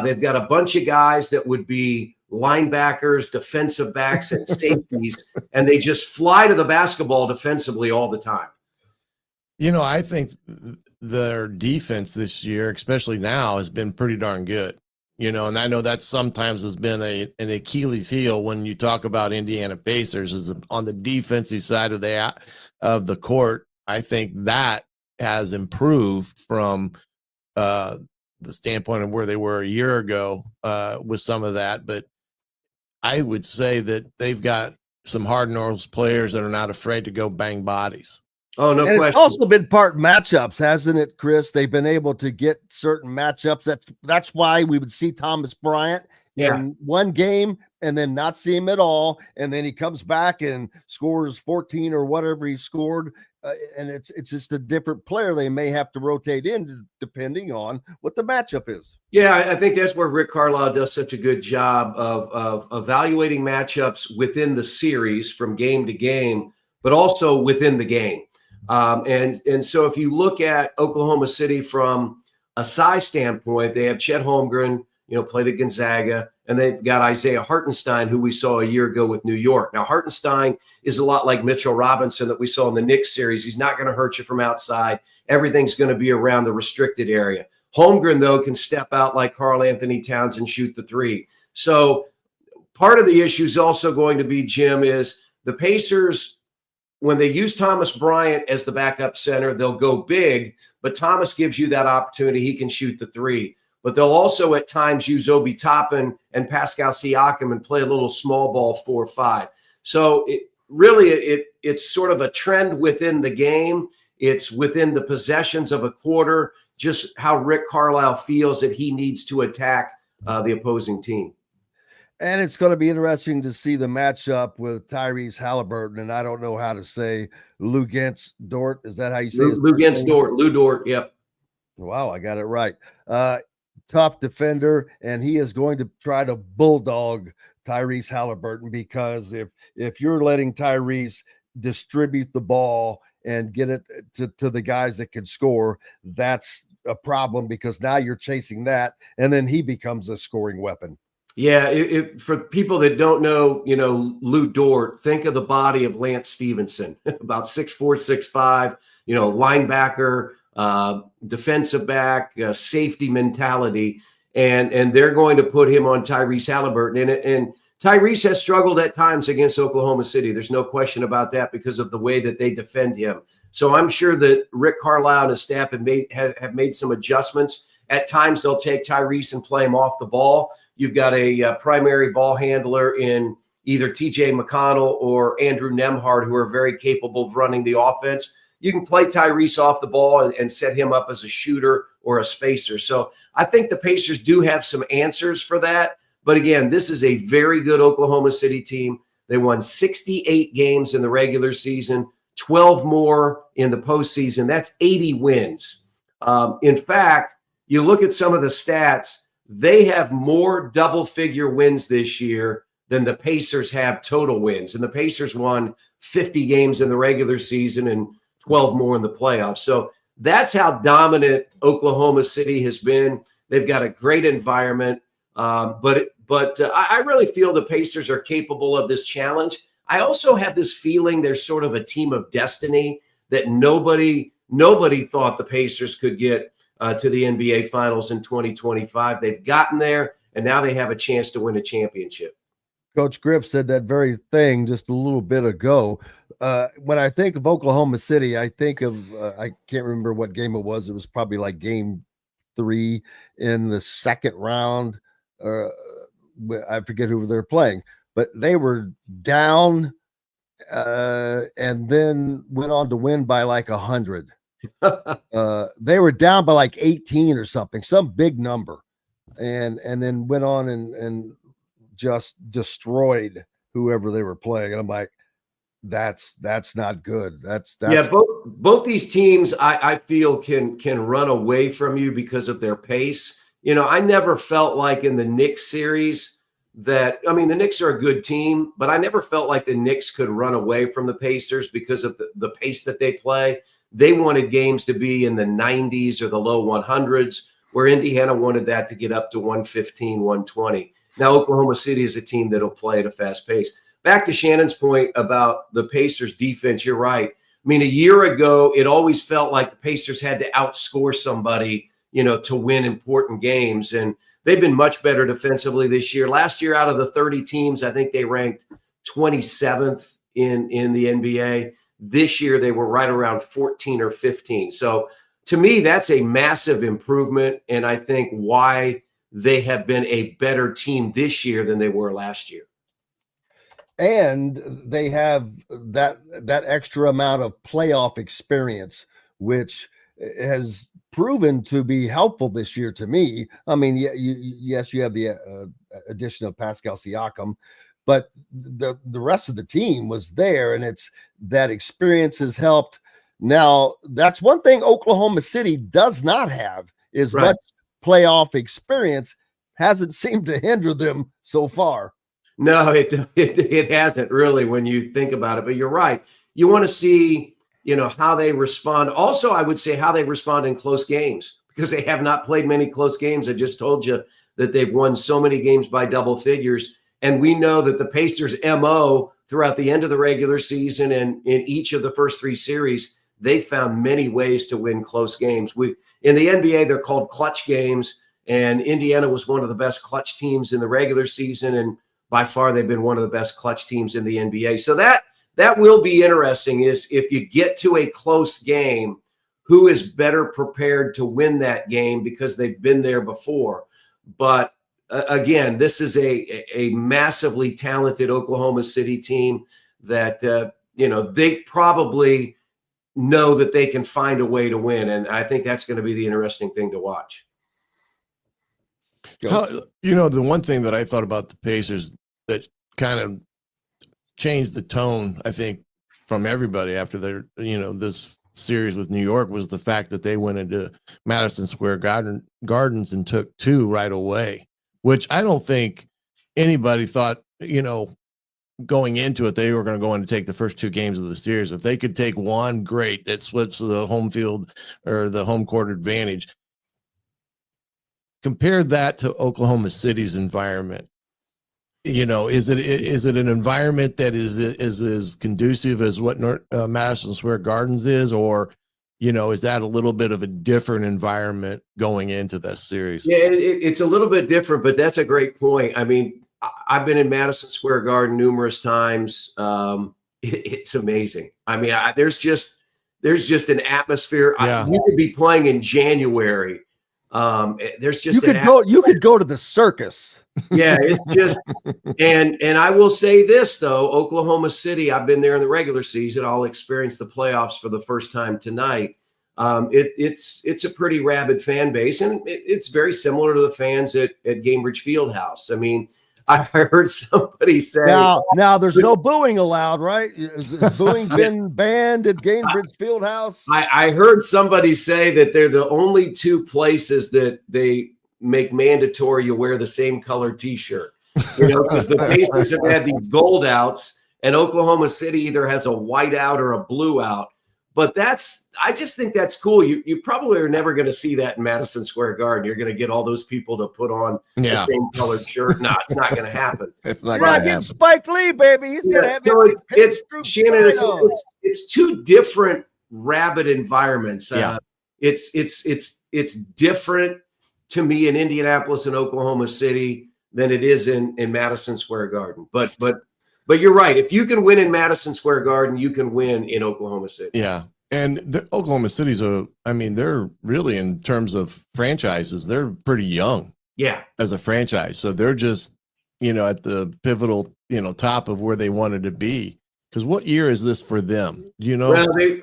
They've got a bunch of guys that would be linebackers, defensive backs, and safeties, and they just fly to the basketball defensively all the time. I think their defense this year, especially now, has been pretty darn good. And I know that sometimes has been an Achilles heel when you talk about Indiana Pacers is on the defensive side of the court. I think that has improved from the standpoint of where they were a year ago with some of that. But I would say that they've got some hard-nosed players that are not afraid to go bang bodies. Oh, no question. It's also been part matchups, hasn't it, Chris? They've been able to get certain matchups. That's why we would see Thomas Bryant in one game and then not see him at all. And then he comes back and scores 14 or whatever he scored. And it's just a different player they may have to rotate in depending on what the matchup is. Yeah, I think that's where Rick Carlisle does such a good job of evaluating matchups within the series from game to game. but also within the game. And so if you look at Oklahoma City from a size standpoint, they have Chet Holmgren, played at Gonzaga, and they've got Isaiah Hartenstein, who we saw a year ago with New York. Now, Hartenstein is a lot like Mitchell Robinson that we saw in the Knicks series. He's not going to hurt you from outside. Everything's going to be around the restricted area. Holmgren, though, can step out like Karl Anthony Towns and shoot the three. So part of the issue is also going to be, Jim, is the Pacers, when they use Thomas Bryant as the backup center, they'll go big, but Thomas gives you that opportunity. He can shoot the three. But they'll also at times use Obi Toppin and Pascal Siakam and play a little small ball 4-5. So it's sort of a trend within the game. It's within the possessions of a quarter, just how Rick Carlisle feels that he needs to attack the opposing team. And it's going to be interesting to see the matchup with Tyrese Halliburton. And I don't know how to say Luguentz Dort. Is that how you say it? Luguentz Dort, Lou Dort. Yep. Wow, I got it right. Tough defender, and he is going to try to bulldog Tyrese Halliburton, because if you're letting Tyrese distribute the ball and get it to the guys that can score, that's a problem, because now you're chasing that, and then he becomes a scoring weapon. Yeah, for people that don't know, Lou Dort, think of the body of Lance Stevenson, about 6'4", 6'5", linebacker, defensive back, safety mentality, and they're going to put him on Tyrese Halliburton. And Tyrese has struggled at times against Oklahoma City. There's no question about that, because of the way that they defend him. So I'm sure that Rick Carlisle and his staff have made some adjustments. At times they'll take Tyrese and play him off the ball. You've got a primary ball handler in either TJ McConnell or Andrew Nembhard, who are very capable of running the offense. You can play Tyrese off the ball and set him up as a shooter or a spacer. So I think the Pacers do have some answers for that. But again, this is a very good Oklahoma City team. They won 68 games in the regular season, 12 more in the postseason. That's 80 wins. In fact, you look at some of the stats, they have more double-figure wins this year than the Pacers have total wins. And the Pacers won 50 games in the regular season and 12 more in the playoffs. So that's how dominant Oklahoma City has been. They've got a great environment, but I really feel the Pacers are capable of this challenge. I also have this feeling they're sort of a team of destiny, that nobody thought the Pacers could get to the NBA Finals in 2025. They've gotten there, and now they have a chance to win a championship. Coach Griff said that very thing just a little bit ago. When I think of Oklahoma City, I think of I can't remember what game it was. It was probably like game 3 in the second round. I forget who they were playing, but they were down and then went on to win by like 100. They were down by like 18 or something, some big number, and then went on and just destroyed whoever they were playing. And I'm like, that's not good. That's yeah. Both these teams, I feel can run away from you because of their pace. I never felt like in the Knicks series the Knicks are a good team, but I never felt like the Knicks could run away from the Pacers because of the pace that they play. They wanted games to be in the 90s or the low 100s, where Indiana wanted that to get up to 115, 120. Now, Oklahoma City is a team that'll play at a fast pace. Back to Shannon's point about the Pacers defense, you're right. A year ago, it always felt like the Pacers had to outscore somebody, to win important games. And they've been much better defensively this year. Last year, out of the 30 teams, I think they ranked 27th in the NBA. This year, they were right around 14 or 15. So to me, that's a massive improvement. And I think why they have been a better team this year than they were last year. And they have that extra amount of playoff experience, which has proven to be helpful this year to me. Yes, you have the addition of Pascal Siakam, but the rest of the team was there, and it's that experience has helped. Now, that's one thing Oklahoma City does not have is much playoff experience. Hasn't seemed to hinder them so far. No, it hasn't really when you think about it. But you're right. You want to see, how they respond. Also, I would say how they respond in close games because they have not played many close games. I just told you that they've won so many games by double figures. And we know that the Pacers' MO throughout the end of the regular season and in each of the first 3 series, they found many ways to win close games. In the NBA, they're called clutch games. And Indiana was one of the best clutch teams in the regular season. And by far, they've been one of the best clutch teams in the NBA. So that will be interesting is if you get to a close game, who is better prepared to win that game because they've been there before. But again, this is a massively talented Oklahoma City team that, they probably know that they can find a way to win. And I think that's going to be the interesting thing to watch. The one thing that I thought about the Pacers that kind of changed the tone, I think, from everybody after their, this series with New York was the fact that they went into Madison Square Gardens and took 2 right away, which I don't think anybody thought, going into it, they were going to go in and take the first 2 games of the series. If they could take 1, great. It splits the home field or the home court advantage. Compare that to Oklahoma City's environment. Is it an environment that is as conducive as what Madison Square Gardens is, or is that a little bit of a different environment going into this series? Yeah, it's a little bit different, but that's a great point. I mean, I've been in Madison Square Garden numerous times. It's amazing. I mean, there's just an atmosphere. Yeah. You could be playing in January. There's just you could go to the circus. Yeah, it's just and I will say this though, Oklahoma City, I've been there in the regular season. I'll experience the playoffs for the first time tonight. It's a pretty rabid fan base, and it's very similar to the fans at Gainbridge Fieldhouse. I mean, I heard somebody say now there's no booing allowed, right? Is booing been banned at Gainbridge Fieldhouse? I heard somebody say that they're the only 2 places that they make mandatory you wear the same color T-shirt, because the Pacers have had these gold outs, and Oklahoma City either has a white out or a blue out. But I just think that's cool. You probably are never going to see that in Madison Square Garden. You're going to get all those people to put on the same colored shirt. No, it's not going to happen. It's not going to happen. Spike Lee, baby. He's going to have Shannon. It's 2 different rabid environments. Yeah. It's different to me in Indianapolis and Oklahoma City than it is in Madison Square Garden. But you're right. If you can win in Madison Square Garden, you can win in Oklahoma City. Yeah. And the Oklahoma City's they're really, in terms of franchises, they're pretty young. Yeah. As a franchise. So they're just, at the pivotal, top of where they wanted to be. Because what year is this for them? Do you know?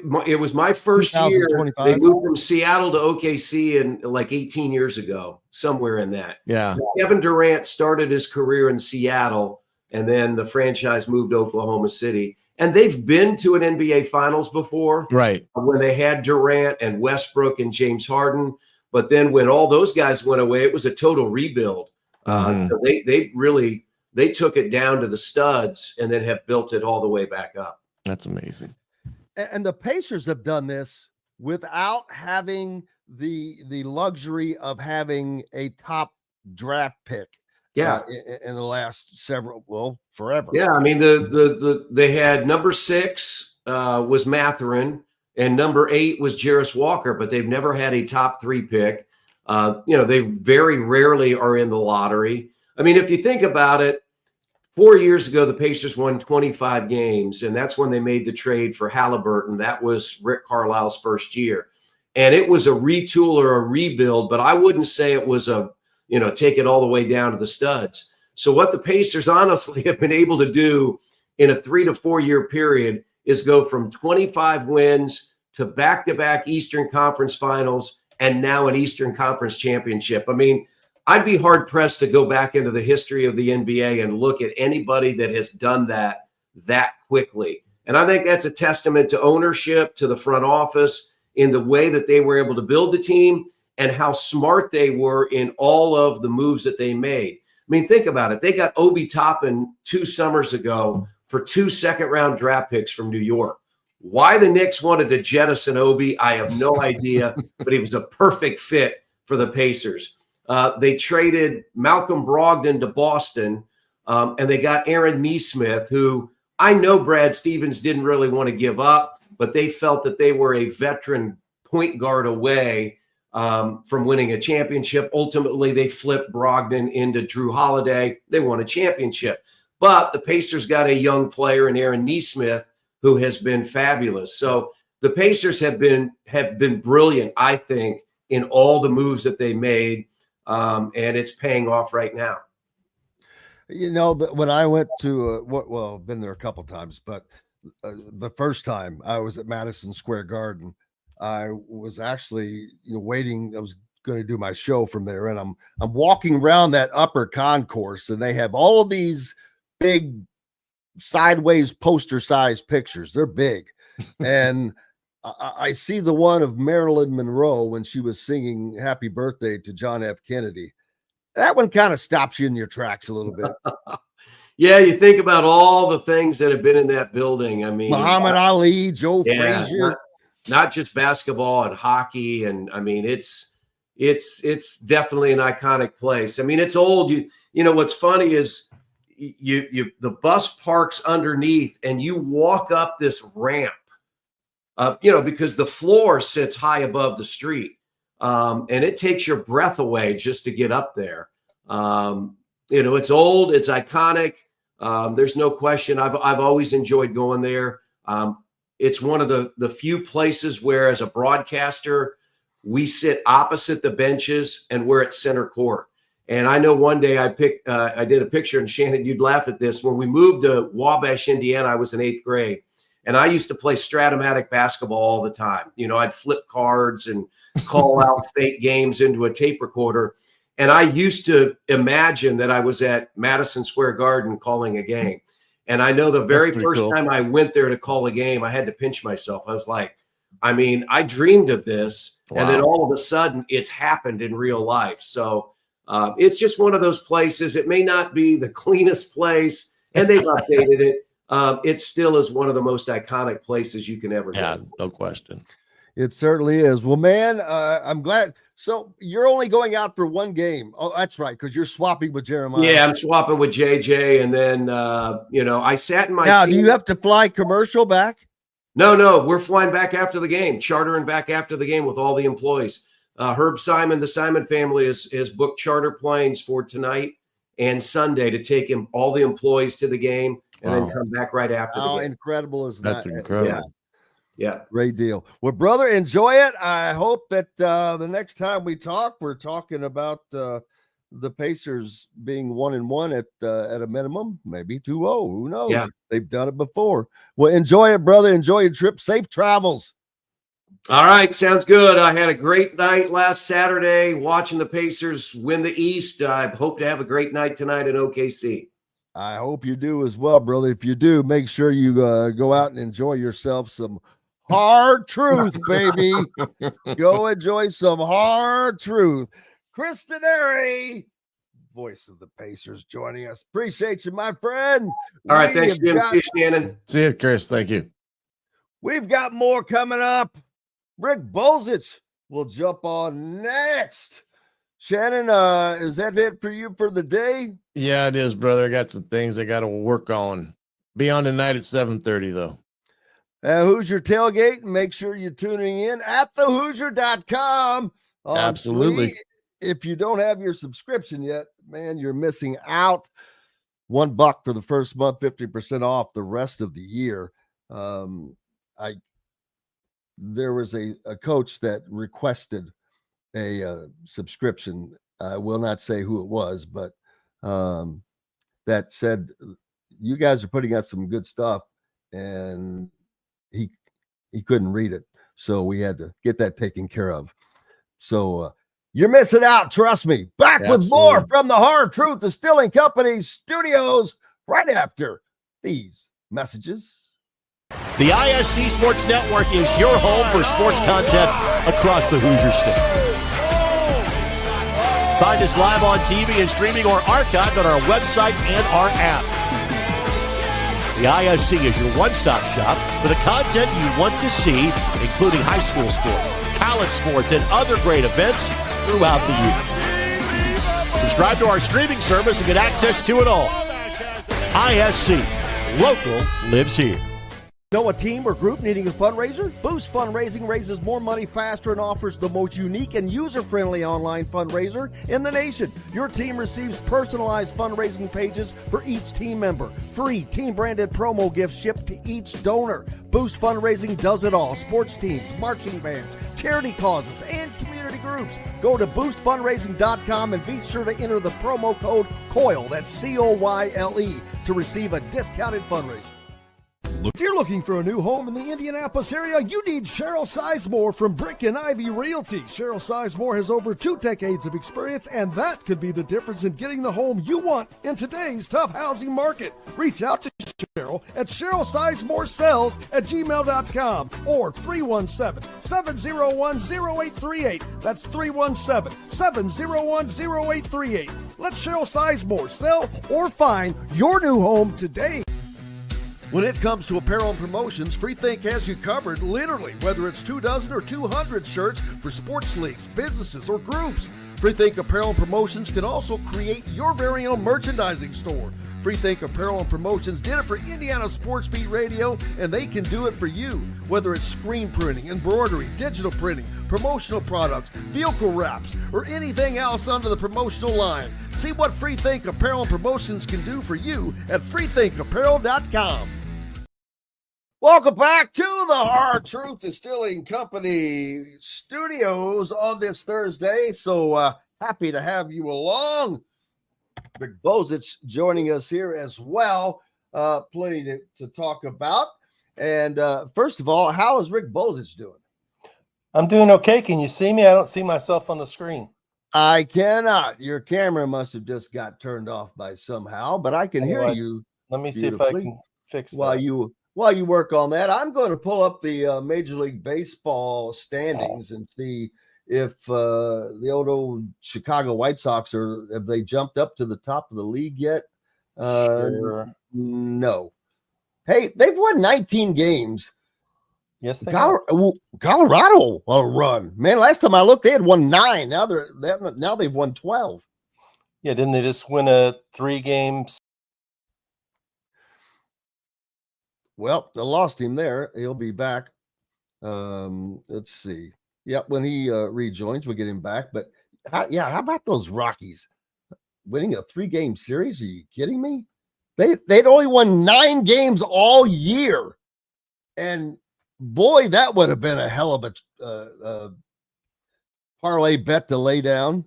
Well, it was my first year. 2025. They moved from Seattle to OKC in like 18 years ago, somewhere in that. Yeah. Kevin Durant started his career in Seattle, and then the franchise moved to Oklahoma City. And they've been to an NBA Finals before. Right. When they had Durant and Westbrook and James Harden. But then when all those guys went away, it was a total rebuild. So they took it down to the studs and then have built it all the way back up. That's amazing. And the Pacers have done this without having the luxury of having a top draft pick. Yeah. In the last forever. Yeah. I mean, they had number 6 was Mathurin, and number 8 was Jarris Walker, but they've never had a top 3 pick. They very rarely are in the lottery. I mean, if you think about it, 4 years ago, the Pacers won 25 games, and that's when they made the trade for Halliburton. That was Rick Carlisle's first year. And it was a retool or a rebuild, but I wouldn't say it was take it all the way down to the studs. So what the Pacers honestly have been able to do in a 3 to 4 year period is go from 25 wins to back-to-back Eastern Conference Finals and now an Eastern Conference Championship. I mean, I'd be hard-pressed to go back into the history of the NBA and look at anybody that has done that quickly. And I think that's a testament to ownership, to the front office, in the way that they were able to build the team and how smart they were in all of the moves that they made. I mean, think about it. They got Obi Toppin 2 summers ago for 2 second-round draft picks from New York. Why the Knicks wanted to jettison Obi, I have no idea, but he was a perfect fit for the Pacers. They traded Malcolm Brogdon to Boston, and they got Aaron Nesmith, who I know Brad Stevens didn't really want to give up, but they felt that they were a veteran point guard away from winning a championship. Ultimately, they flipped Brogdon into Drew Holiday. They won a championship. But the Pacers got a young player in Aaron Nesmith who has been fabulous. So the Pacers have been brilliant, I think, in all the moves that they made, and it's paying off right now. You know, when I went to well, I've been there a couple times, but the first time I was at Madison Square Garden, I was actually waiting. I was going to do my show from there, and I'm walking around that upper concourse, and they have all of these big sideways poster size pictures. They're big. And I see the one of Marilyn Monroe when she was singing Happy Birthday to John F. Kennedy. That one kind of stops you in your tracks a little bit. Yeah, you think about all the things that have been in that building. I mean, Muhammad Ali, Joe Frazier. Not just basketball and hockey. And I mean, it's definitely an iconic place. I mean, it's old. You know, what's funny is the bus parks underneath and you walk up this ramp, because the floor sits high above the street. And it takes your breath away just to get up there. It's old, it's iconic. There's no question. I've always enjoyed going there. It's one of the few places where, as a broadcaster, we sit opposite the benches and we're at center court. And I know one day I did a picture, and Shannon, you'd laugh at this. When we moved to Wabash, Indiana, I was in 8th grade. And I used to play Stratomatic basketball all the time. I'd flip cards and call out fake games into a tape recorder. And I used to imagine that I was at Madison Square Garden calling a game. And I know the very first time I went there to call a game, I had to pinch myself. I was like, I dreamed of this. Wow. And then all of a sudden it's happened in real life. So it's just one of those places. It may not be the cleanest place, and they've updated it. It still is one of the most iconic places you can ever go. Yeah, no question. It certainly is. Well, man, I'm glad. So you're only going out for one game. Oh, that's right, because you're swapping with Jeremiah. Yeah, I'm swapping with JJ, and then I sat in my seat. Do you have to fly commercial back? No, we're flying back after the game, chartering back after the game with all the employees. Herb Simon, the Simon family, has booked charter planes for tonight and Sunday to take all the employees to the game and then come back right after the game. How incredible is that? That's incredible. Yeah. Great deal. Well, brother, enjoy it. I hope that the next time we talk, we're talking about the Pacers being 1-1 at a minimum, maybe 2-0. Who knows? Yeah. They've done it before. Well, enjoy it, brother. Enjoy your trip. Safe travels. All right. Sounds good. I had a great night last Saturday watching the Pacers win the East. I hope to have a great night tonight in OKC. I hope you do as well, brother. If you do, make sure you go out and enjoy yourself some hard truth, baby. Go enjoy some hard truth. Chris Denari, voice of the Pacers, joining us. Appreciate you, my friend. All right. Thanks, Jim. See you, Shannon. See you, Chris. Thank you. We've got more coming up. Rick Bozich will jump on next. Shannon, is that it for you for the day? Yeah, it is, brother. I got some things I got to work on. Be on tonight at 7:30, though. Hoosier Tailgate. Make sure you're tuning in at thehoosier.com. Absolutely. If you don't have your subscription yet, man, you're missing out. $1 for the first month, 50% off the rest of the year. There was a coach that requested a subscription. I will not say who it was, but that said, you guys are putting out some good stuff, and he couldn't read it, so we had to get that taken care of. So you're missing out, trust me. Back with more from the Hard Truth Distilling Company studios right after these messages. The ISC Sports Network is your home for sports content across the Hoosier State. Find us live on TV and streaming or archived on our website and our app. The ISC is your one-stop shop for the content you want to see, including high school sports, college sports, and other great events throughout the year. Subscribe to our streaming service and get access to it all. ISC. Local lives here. Know a team or group needing a fundraiser? Boost Fundraising raises more money faster and offers the most unique and user-friendly online fundraiser in the nation. Your team receives personalized fundraising pages for each team member. Free team-branded promo gifts shipped to each donor. Boost Fundraising does it all. Sports teams, marching bands, charity causes, and community groups. Go to boostfundraising.com and be sure to enter the promo code COYLE, that's COYLE, to receive a discounted fundraiser. If you're looking for a new home in the Indianapolis area, you need Cheryl Sizemore from Brick and Ivy Realty. Cheryl Sizemore has over 2 decades of experience, and that could be the difference in getting the home you want in today's tough housing market. Reach out to Cheryl at CherylSizemore@gmail.com or 317-701-0838. That's 317-701-0838. Let Cheryl Sizemore sell or find your new home today. When it comes to apparel and promotions, Freethink has you covered, literally, whether it's 24 or 200 shirts for sports leagues, businesses, or groups. Freethink Apparel and Promotions can also create your very own merchandising store. Freethink Apparel and Promotions did it for Indiana Sports Beat Radio, and they can do it for you. Whether it's screen printing, embroidery, digital printing, promotional products, vehicle wraps, or anything else under the promotional line. See what Freethink Apparel and Promotions can do for you at freethinkapparel.com. Welcome back to the Hard Truth Distilling Company studios on this Thursday. So happy to have you along. Rick Bozich joining us here as well. Plenty to talk about. And first of all, how is Rick Bozich doing? I'm doing okay. Can you see me? I don't see myself on the screen. I cannot. Your camera must have just got turned off by somehow, but I can hear you. Let me see if I can fix that. While you work on that, I'm going to pull up the Major League Baseball standings and see if the old Chicago White Sox have they jumped up to the top of the league yet? Sure. No. Hey, they've won 19 games. Yes, they Colorado on a run. Man, last time I looked, they had won 9. Now they've won 12. Yeah, didn't they just win a 3 games? Well, I lost him there. He'll be back. Let's see. Yep, when he rejoins, we'll get him back. But how about those Rockies winning a 3-game series? Are you kidding me? They'd only won 9 games all year, and boy, that would have been a hell of a parlay bet to lay down.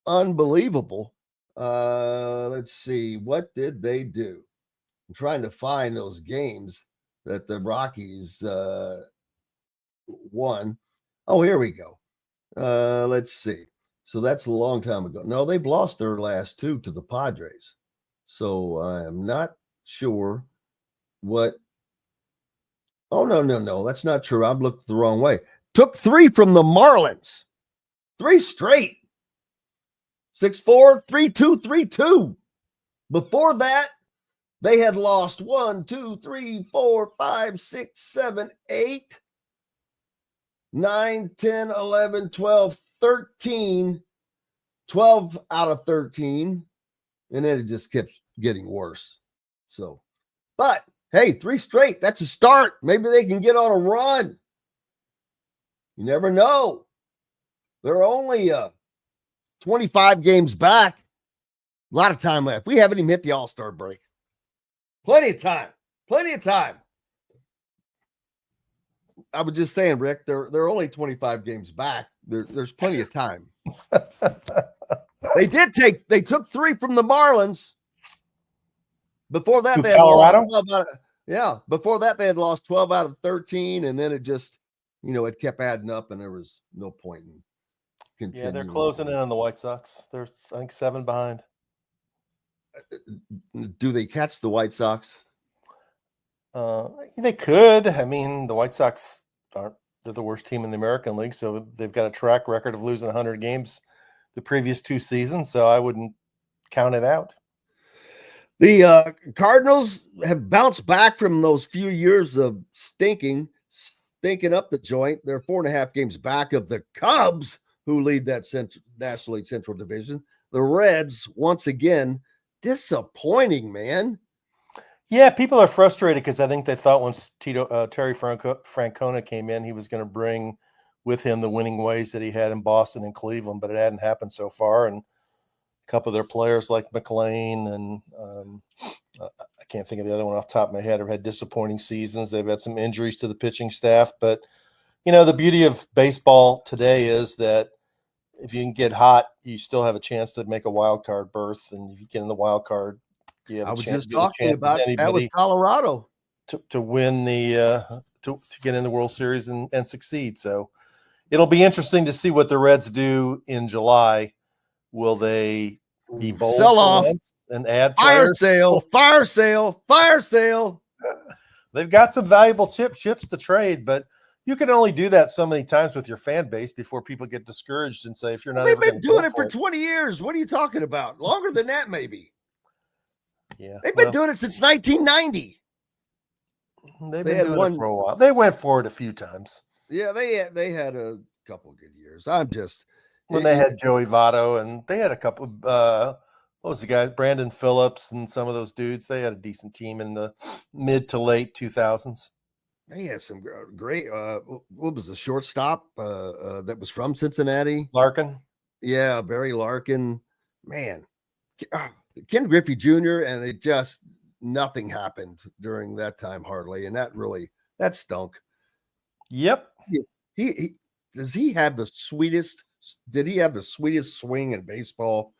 Unbelievable. Let's see. What did they do? I'm trying to find those games that the Rockies won. Oh, here we go. Let's see. So that's a long time ago. No, they've lost their last 2 to the Padres. So I'm not sure what. Oh, no. That's not true. I've looked the wrong way. Took 3 from the Marlins. 3 straight. 6-4, 3-2, 3-2. Before that, they had lost 1, 2, 3, 4, 5, 6, 7, 8, 9, 10, 11, 12, 13, 12 out of 13. And then it just kept getting worse. So, but hey, 3 straight. That's a start. Maybe they can get on a run. You never know. They're only 25 games back. A lot of time left. We haven't even hit the All-Star break. Plenty of time. I was just saying, Rick, they're only 25 games back. There's plenty of time. They took 3 from the Marlins. Before that, they had Colorado? Before that, they had lost 12 out of 13, and then it just, it kept adding up, and there was no point in continuing. Yeah, they're closing in on the White Sox. They're, I think, 7 behind. Do they catch the White Sox? They could. I mean, the White Sox they're the worst team in the American League, so they've got a track record of losing 100 games the previous 2 seasons, so I wouldn't count it out. The Cardinals have bounced back from those few years of stinking up the joint. They're 4.5 games back of the Cubs, who lead that National League Central Division. The Reds, once again, disappointing, man. Yeah, people are frustrated because I think they thought once Terry Francona came in, he was going to bring with him the winning ways that he had in Boston and Cleveland, but it hadn't happened so far. And a couple of their players like McLean and I can't think of the other one off the top of my head have had disappointing seasons. They've had some injuries to the pitching staff. But, the beauty of baseball today is that if you can get hot, you still have a chance to make a wild card berth. And if you get in the wild card, you have I a was chance just talking about that with anybody Colorado to win the to get in the World Series and succeed. So it'll be interesting to see what the Reds do in July. Will they be bold sell off and add fire players? Fire sale. They've got some valuable chips to trade, but you can only do that so many times with your fan base before people get discouraged and say, if you're not, They've been doing it for 20 years. What are you talking about? Longer than that, maybe. Yeah, they've been doing it since 1990. They've been doing it for a while. They went for it a few times. Yeah, they had a couple good years. When they had Joey Votto, and they had a couple. What was the guy? Brandon Phillips and some of those dudes. They had a decent team in the mid to late 2000s. They had some great. What was the shortstop that was from Cincinnati? Larkin. Yeah, Barry Larkin. Man, Ken Griffey Jr. And it just nothing happened during that time hardly, and that stunk. Yep. He does he have the sweetest? Did he have the sweetest swing in baseball?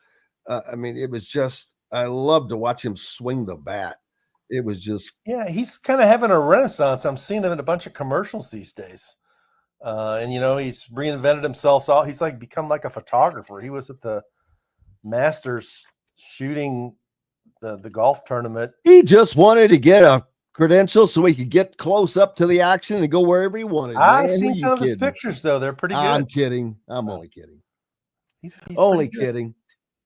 I mean, it was just I love to watch him swing the bat. It was just he's kind of having a renaissance. I'm seeing him in a bunch of commercials these days, and he's reinvented himself. So he's become like a photographer. He was at the Masters shooting the golf tournament. He just wanted to get a credential so he could get close up to the action and go wherever he wanted. I've seen some of his pictures, though. They're pretty good. I'm kidding. I'm only kidding. He's only kidding.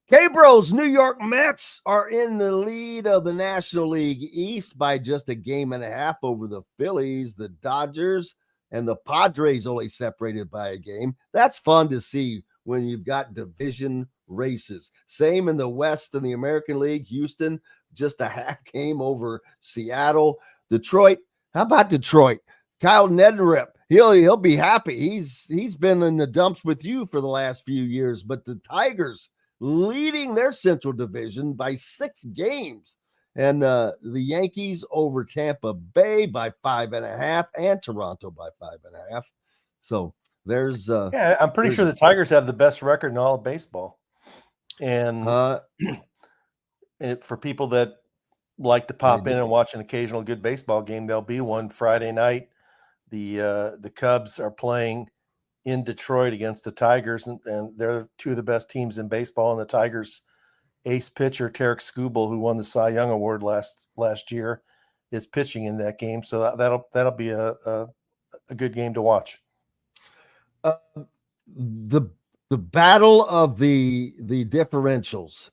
K-Bros, New York Mets are in the lead of the National League East by just a game and a half over the Phillies. The Dodgers and the Padres only separated by a game. That's fun to see when you've got division races. Same in the West in the American League. Houston, just a half game over Seattle. Detroit, how about Detroit? Kyle Neddenrip, he'll be happy. He's been in the dumps with you for the last few years, but the Tigers leading their Central Division by 6 games. And the Yankees over Tampa Bay by 5.5 and Toronto by 5.5. So there's I'm pretty sure the Tigers have the best record in all of baseball. And for people that like to pop in and watch an occasional good baseball game, there'll be one Friday night. The Cubs are playing in Detroit against the Tigers, and they're two of the best teams in baseball. And the Tigers' ace pitcher, Tarek Skubal, who won the Cy Young Award last year, is pitching in that game. So that'll be a good game to watch. The battle of the differentials.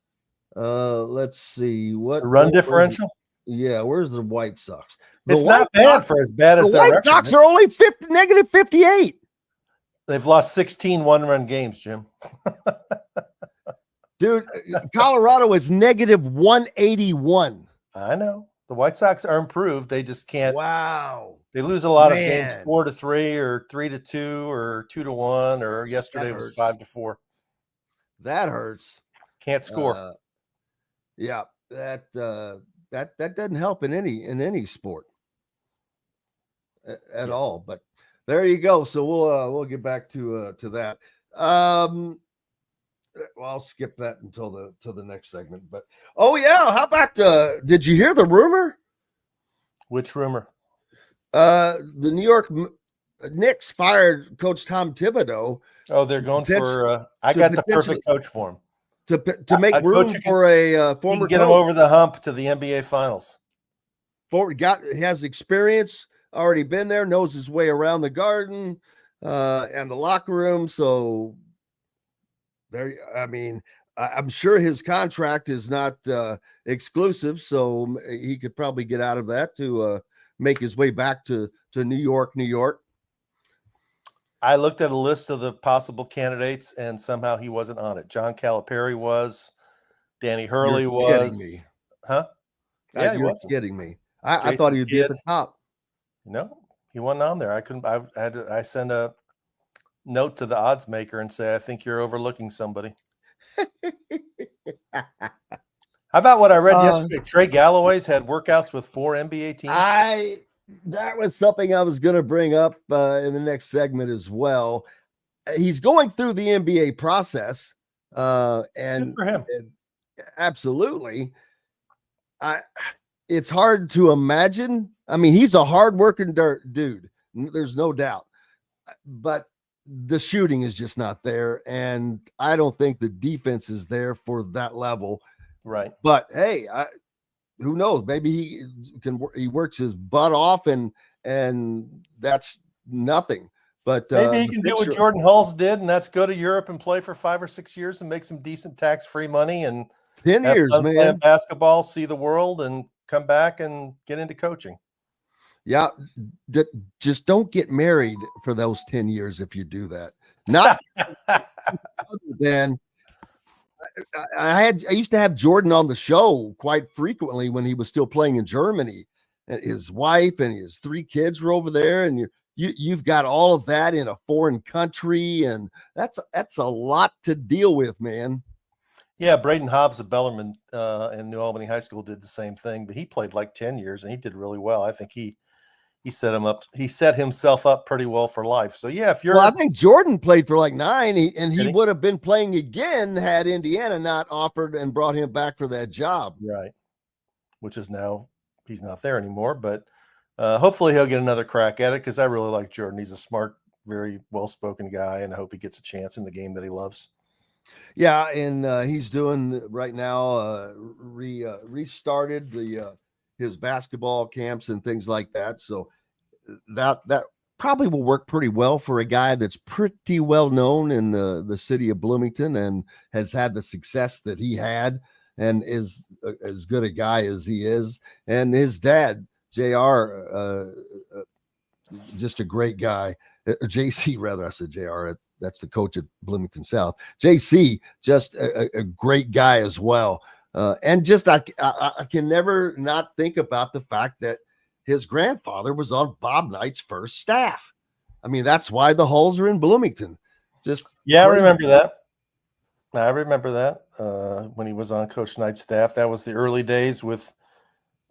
Let's see what the run differential. Where's the White Sox? It's not bad for as bad as the White Sox are only negative 58. They've lost 16 one-run games, Jim. Dude, Colorado is negative 181. I know. The White Sox are improved. They just can't. Wow. They lose a lot of games 4-3 or 3-2 or 2-1, or yesterday was 5-4. That hurts. Can't score. That doesn't help in any sport at all. But there you go. So we'll get back to that. Well, I'll skip that until the next segment. But how about did you hear the rumor? Which rumor? The New York Knicks fired Coach Tom Thibodeau. Oh, they're going for I got the perfect coach for him. To make room for a former get him over the hump to the NBA Finals. Has experience, already been there, knows his way around the Garden and the locker room. So there. I mean, I'm sure his contract is not exclusive, so he could probably get out of that to make his way back to New York, New York. I looked at a list of the possible candidates, and somehow he wasn't on it. John Calipari was, Danny Hurley was. Me. Huh? Yeah, you're kidding me. I thought he'd be at the top. No, he wasn't on there. I couldn't. I sent a note to the odds maker and say, I think you're overlooking somebody. How about what I read yesterday? Trey Galloway's had workouts with 4 NBA teams. That was something I was going to bring up in the next segment as well. He's going through the NBA process, and good for him. Absolutely. It's hard to imagine. I mean, he's a hardworking dude. There's no doubt, but the shooting is just not there, and I don't think the defense is there for that level. Right. But hey, who knows? Maybe he works his butt off, and that's nothing. But maybe he can do what Jordan Hulls did, and that's go to Europe and play for 5 or 6 years and make some decent tax-free money and 10 years, man. Play basketball, see the world, and come back and get into coaching. Yeah, just don't get married for those 10 years if you do that. Not then. I used to have Jordan on the show quite frequently when he was still playing in Germany. His wife and his 3 kids were over there, and you've got all of that in a foreign country, and that's a lot to deal with, man. Yeah, Braden Hobbs of Bellarmine in New Albany High School did the same thing, but he played like 10 years and he did really well. I think he set him up. He set himself up pretty well for life. So yeah, if you're, I think Jordan played for like 9, he would have been playing again had Indiana not offered and brought him back for that job. Right, which is now he's not there anymore. But hopefully he'll get another crack at it because I really like Jordan. He's a smart, very well-spoken guy, and I hope he gets a chance in the game that he loves. Yeah, and he's doing right now. Restarted his basketball camps and things like that. So that probably will work pretty well for a guy that's pretty well known in the city of Bloomington and has had the success that he had and is as good a guy as he is. And his dad, JR, just a great guy. JC, rather, I said JR. That's the coach at Bloomington South. JC, just a great guy as well. And just I can never not think about the fact that his grandfather was on Bob Knight's first staff. I mean, that's why the Hulls are in Bloomington. Just yeah, crazy. I remember that when he was on Coach Knight's staff. That was the early days with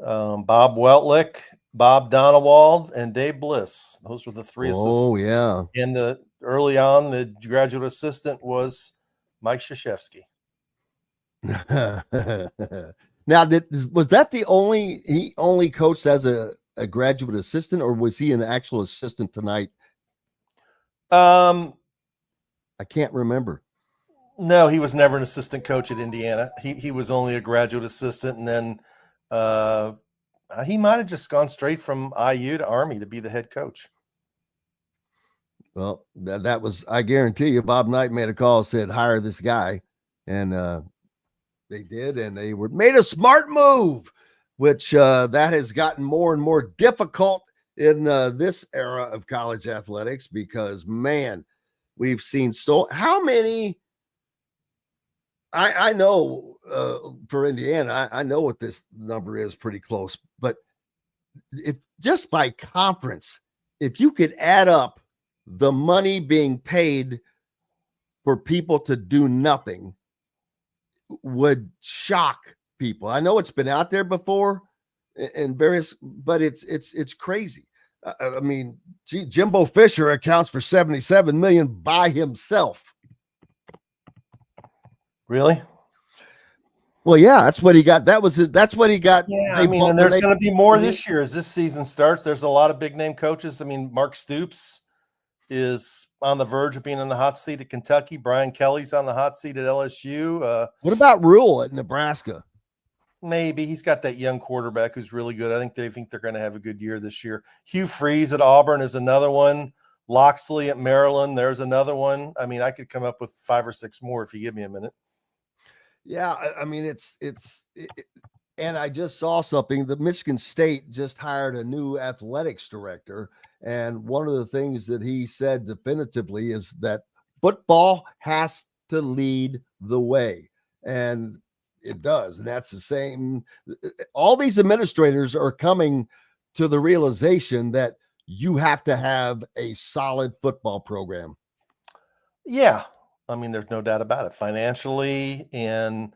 Bob Weltlich, Bob Donewald, and Dave Bliss. Those were the 3 assistants. Oh yeah. And early on, the graduate assistant was Mike Krzyzewski. Now, was that the only coached as a graduate assistant, or was he an actual assistant tonight? I can't remember. No, he was never an assistant coach at Indiana. He was only a graduate assistant, and then he might have just gone straight from IU to Army to be the head coach. Well, that was, I guarantee you, Bob Knight made a call, said, hire this guy. And they did, and they made a smart move, which that has gotten more and more difficult in this era of college athletics because, man, we've seen how many. I know for Indiana, I know what this number is pretty close, but if just by conference, if you could add up the money being paid for people to do nothing, would shock people. I know it's been out there before and various, but it's crazy. I mean, Jimbo Fisher accounts for $77 million by himself. Really? Well, yeah, that's what he got. That's what he got. Yeah, I mean, and there's going to be more this year as this season starts. There's a lot of big name coaches. I mean, Mark Stoops is on the verge of being in the hot seat at Kentucky. Brian Kelly's on the hot seat at LSU. What about Rule at Nebraska? Maybe he's got that young quarterback who's really good. I think they think they're going to have a good year this year. Hugh Freeze at Auburn is another one. Loxley at Maryland. There's another one. I mean, I could come up with 5 or 6 more if you give me a minute. Yeah, I mean, and I just saw something. The Michigan State just hired a new athletics director, and one of the things that he said definitively is that football has to lead the way, and it does. And that's the same. All these administrators are coming to the realization that you have to have a solid football program. Yeah. I mean, there's no doubt about it. Financially, and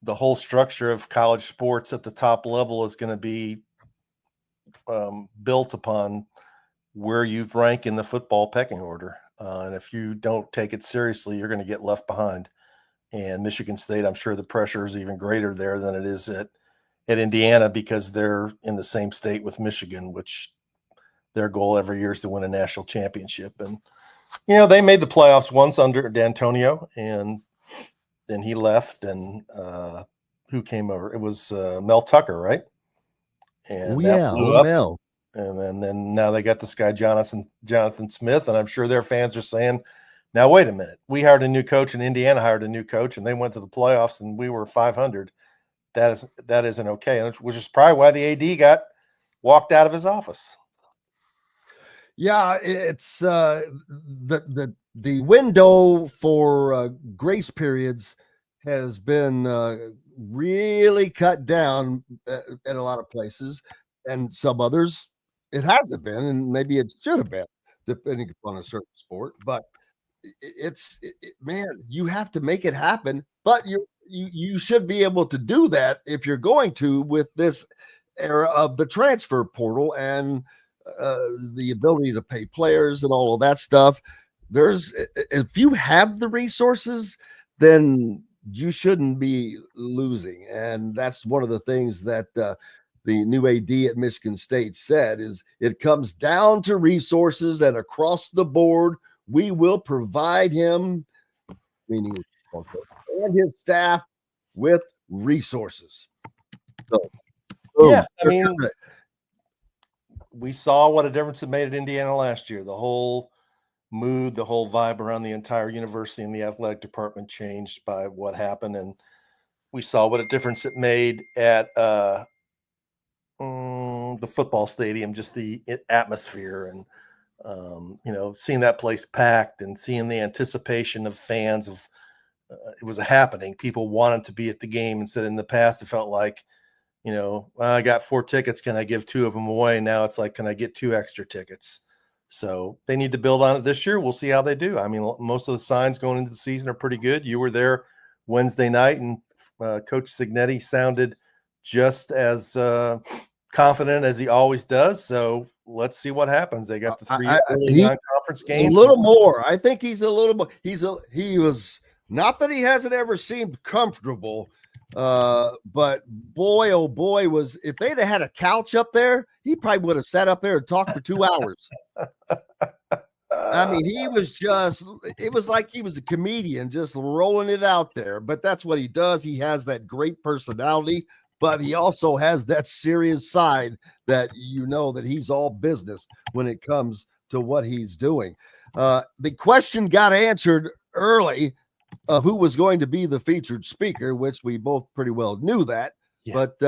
the whole structure of college sports at the top level is going to be built upon where you rank in the football pecking order. And if you don't take it seriously, you're going to get left behind. And Michigan State, I'm sure the pressure is even greater there than it is at Indiana, because they're in the same state with Michigan, which their goal every year is to win a national championship. And, you know, they made the playoffs once under D'Antonio, and then he left, and who came over? It was Mel Tucker, right? And that blew up. Mel. And then now they got this guy, Jonathan Smith, and I'm sure their fans are saying, now, wait a minute. We hired a new coach, and Indiana hired a new coach, and they went to the playoffs, and we were 500. That isn't okay, which is probably why the AD got walked out of his office. Yeah, it's the window for grace periods has been really cut down at a lot of places, and some others it hasn't been, and maybe it should have been, depending upon a certain sport. But man, you have to make it happen. But you should be able to do that if you're going to, with this era of the transfer portal and the ability to pay players and all of that stuff. If you have the resources, then you shouldn't be losing. And that's one of the things that the new AD at Michigan State said, is it comes down to resources, and across the board, we will provide him, meaning and his staff, with resources. So, yeah, I mean, we saw what a difference it made at Indiana last year. The whole mood, the whole vibe around the entire university and the athletic department changed by what happened. And we saw what a difference it made at the football stadium, just the atmosphere, and seeing that place packed and seeing the anticipation of fans of it was a happening. People wanted to be at the game, instead in the past it felt like, I got 4 tickets. Can I give 2 of them away? Now it's like, can I get 2 extra tickets? So they need to build on it this year. We'll see how they do. I mean, most of the signs going into the season are pretty good. You were there Wednesday night, and Coach Signetti sounded just as confident as he always does. So let's see what happens. They got the 3 early non-conference games. A little more. I think he's a little more. He was, not that he hasn't ever seemed comfortable, but boy, oh boy, if they'd have had a couch up there, he probably would have sat up there and talked for 2 hours. I mean, it was like he was a comedian, just rolling it out there. But that's what he does. He has that great personality, but he also has that serious side that that he's all business when it comes to what he's doing. The question got answered early of who was going to be the featured speaker, which we both pretty well knew that. Yeah. But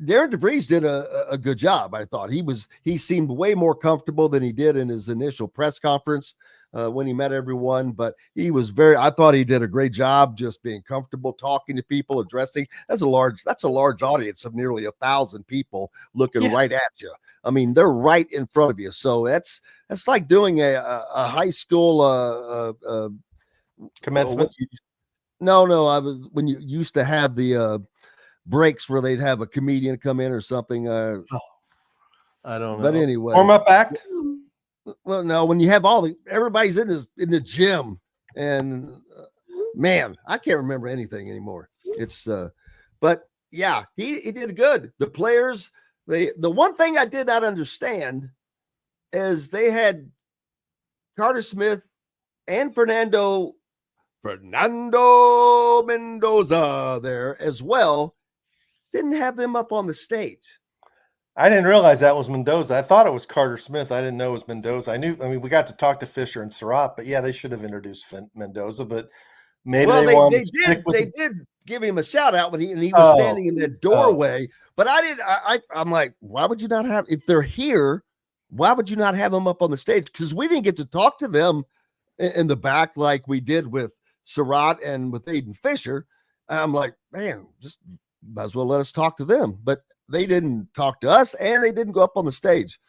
Darren DeVries did a good job. I thought he seemed way more comfortable than he did in his initial press conference when he met everyone. But I thought he did a great job just being comfortable, talking to people, addressing. That's a large audience of nearly 1,000 people looking right at you. I mean, they're right in front of you. So that's like doing a high school commencement. No, when you used to have the breaks where they'd have a comedian come in or something. I don't know. But anyway, warm up act. Well, no, when you have everybody's in the gym, and man, I can't remember anything anymore. It's but yeah, he did good. The players, the one thing I did not understand is they had Carter Smith and Fernando Mendoza there as well. Didn't have them up on the stage. I didn't realize that was Mendoza. I thought it was Carter Smith. I didn't know it was Mendoza. I mean, we got to talk to Fisher and Surratt, but yeah, they should have introduced Mendoza, but maybe Well, they wanted to did. stick with They did give him a shout out when he was Oh. standing in that doorway. But I didn't. I'm like, why would you not have? If they're here, why would you not have them up on the stage? Because we didn't get to talk to them in the back like we did with Surratt and with Aiden Fisher. I'm like, man, just might as well let us talk to them. But they didn't talk to us, and they didn't go up on the stage.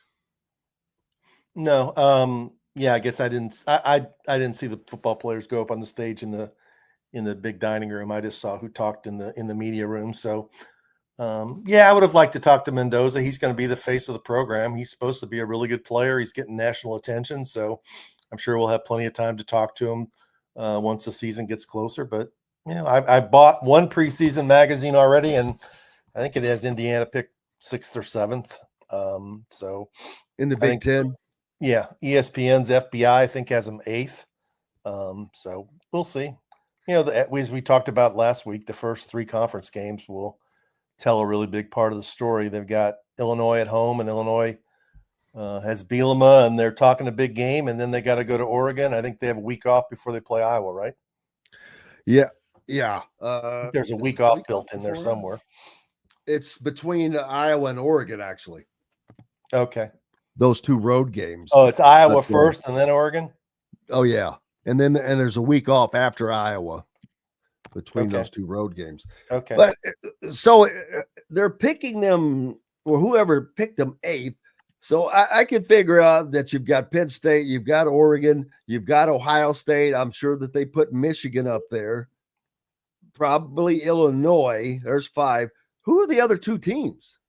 No. Yeah, I guess I didn't. I didn't see the football players go up on the stage in the big dining room. I just saw who talked in the media room. So, yeah, I would have liked to talk to Mendoza. He's going to be the face of the program. He's supposed to be a really good player. He's getting national attention. So I'm sure we'll have plenty of time to talk to him once the season gets closer. But, you know, I bought one preseason magazine already, and I think it has Indiana picked 6th or 7th. So in the Big Ten. Yeah. ESPN's FBI, I think, has them 8th. So we'll see. You know, as we talked about last week, the first 3 conference games will tell a really big part of the story. They've got Illinois at home, and Illinois has Bielema, and they're talking a big game, and then they got to go to Oregon. I think they have a week off before they play Iowa, right? Yeah. Yeah. There's a week off built in there somewhere. It's between Iowa and Oregon, actually. Okay. Those 2 road games. Oh, it's Iowa first and then Oregon? Oh, yeah. And there's a week off after Iowa between those 2 road games. Okay. But so they're picking them, or whoever picked them 8th. So I can figure out that you've got Penn State, you've got Oregon, you've got Ohio State. I'm sure that they put Michigan up there. Probably Illinois. There's 5. Who are the other 2 teams?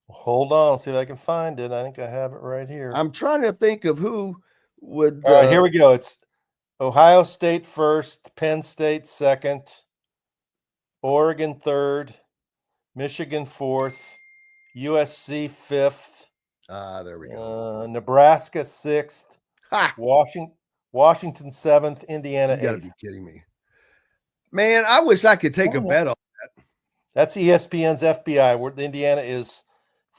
Hold on, see if I can find it. I think I have it right here. I'm trying to think of who would. All right, here we go. It's Ohio State first, Penn State second, Oregon third, Michigan 4th, USC 5th. There we go. Nebraska 6th, Ha! Washington 7th, Indiana 8th. You gotta be kidding me. Man, I wish I could take a bet on that. That's ESPN's FBI, where Indiana is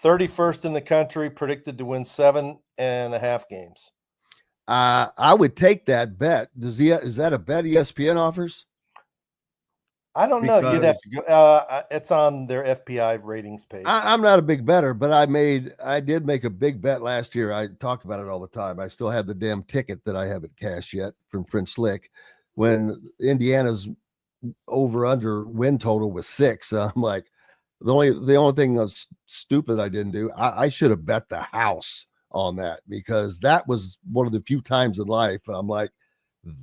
31st in the country, predicted to win 7.5 games. I would take that bet. Is that a bet ESPN offers? I don't know. You'd have to go. It's on their FPI ratings page. I'm not a big better, but I did make a big bet last year. I talk about it all the time. I still have the damn ticket that I haven't cashed yet from Prince Slick. When Indiana's over under win total was 6, I'm like, the only thing was stupid I didn't do. I should have bet the house on that, because that was one of the few times in life I'm like,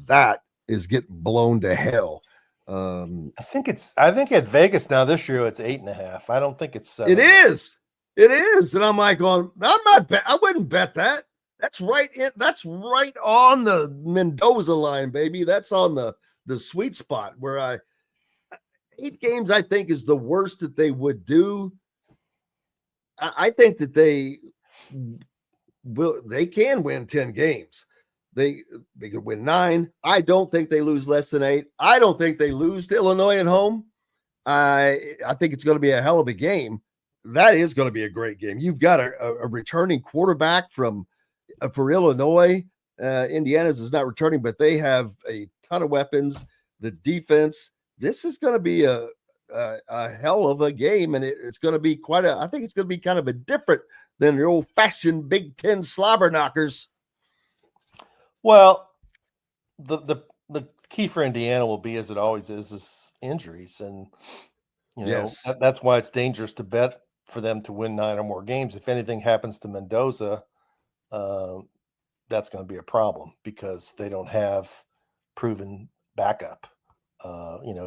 that is getting blown to hell. I think at Vegas now this year it's 8.5. I don't think it's 7. It is. And I'm like, I wouldn't bet that. That's right. That's right on the Mendoza line, baby. That's on the sweet spot where 8 games, I think, is the worst that they would do. I think that they can win 10 games. They could win 9. I don't think they lose less than 8. I don't think they lose to Illinois at home. I think it's going to be a hell of a game. That is going to be a great game. You've got a returning quarterback for Illinois. Indiana's is not returning, but they have a ton of weapons. The defense. This is going to be a hell of a game, and it's going to be I think it's going to be kind of a different than your old-fashioned Big Ten slobber knockers. Well, the key for Indiana will be, as it always is injuries, and that's why it's dangerous to bet for them to win 9 or more games. If anything happens to Mendoza, that's going to be a problem because they don't have proven backup.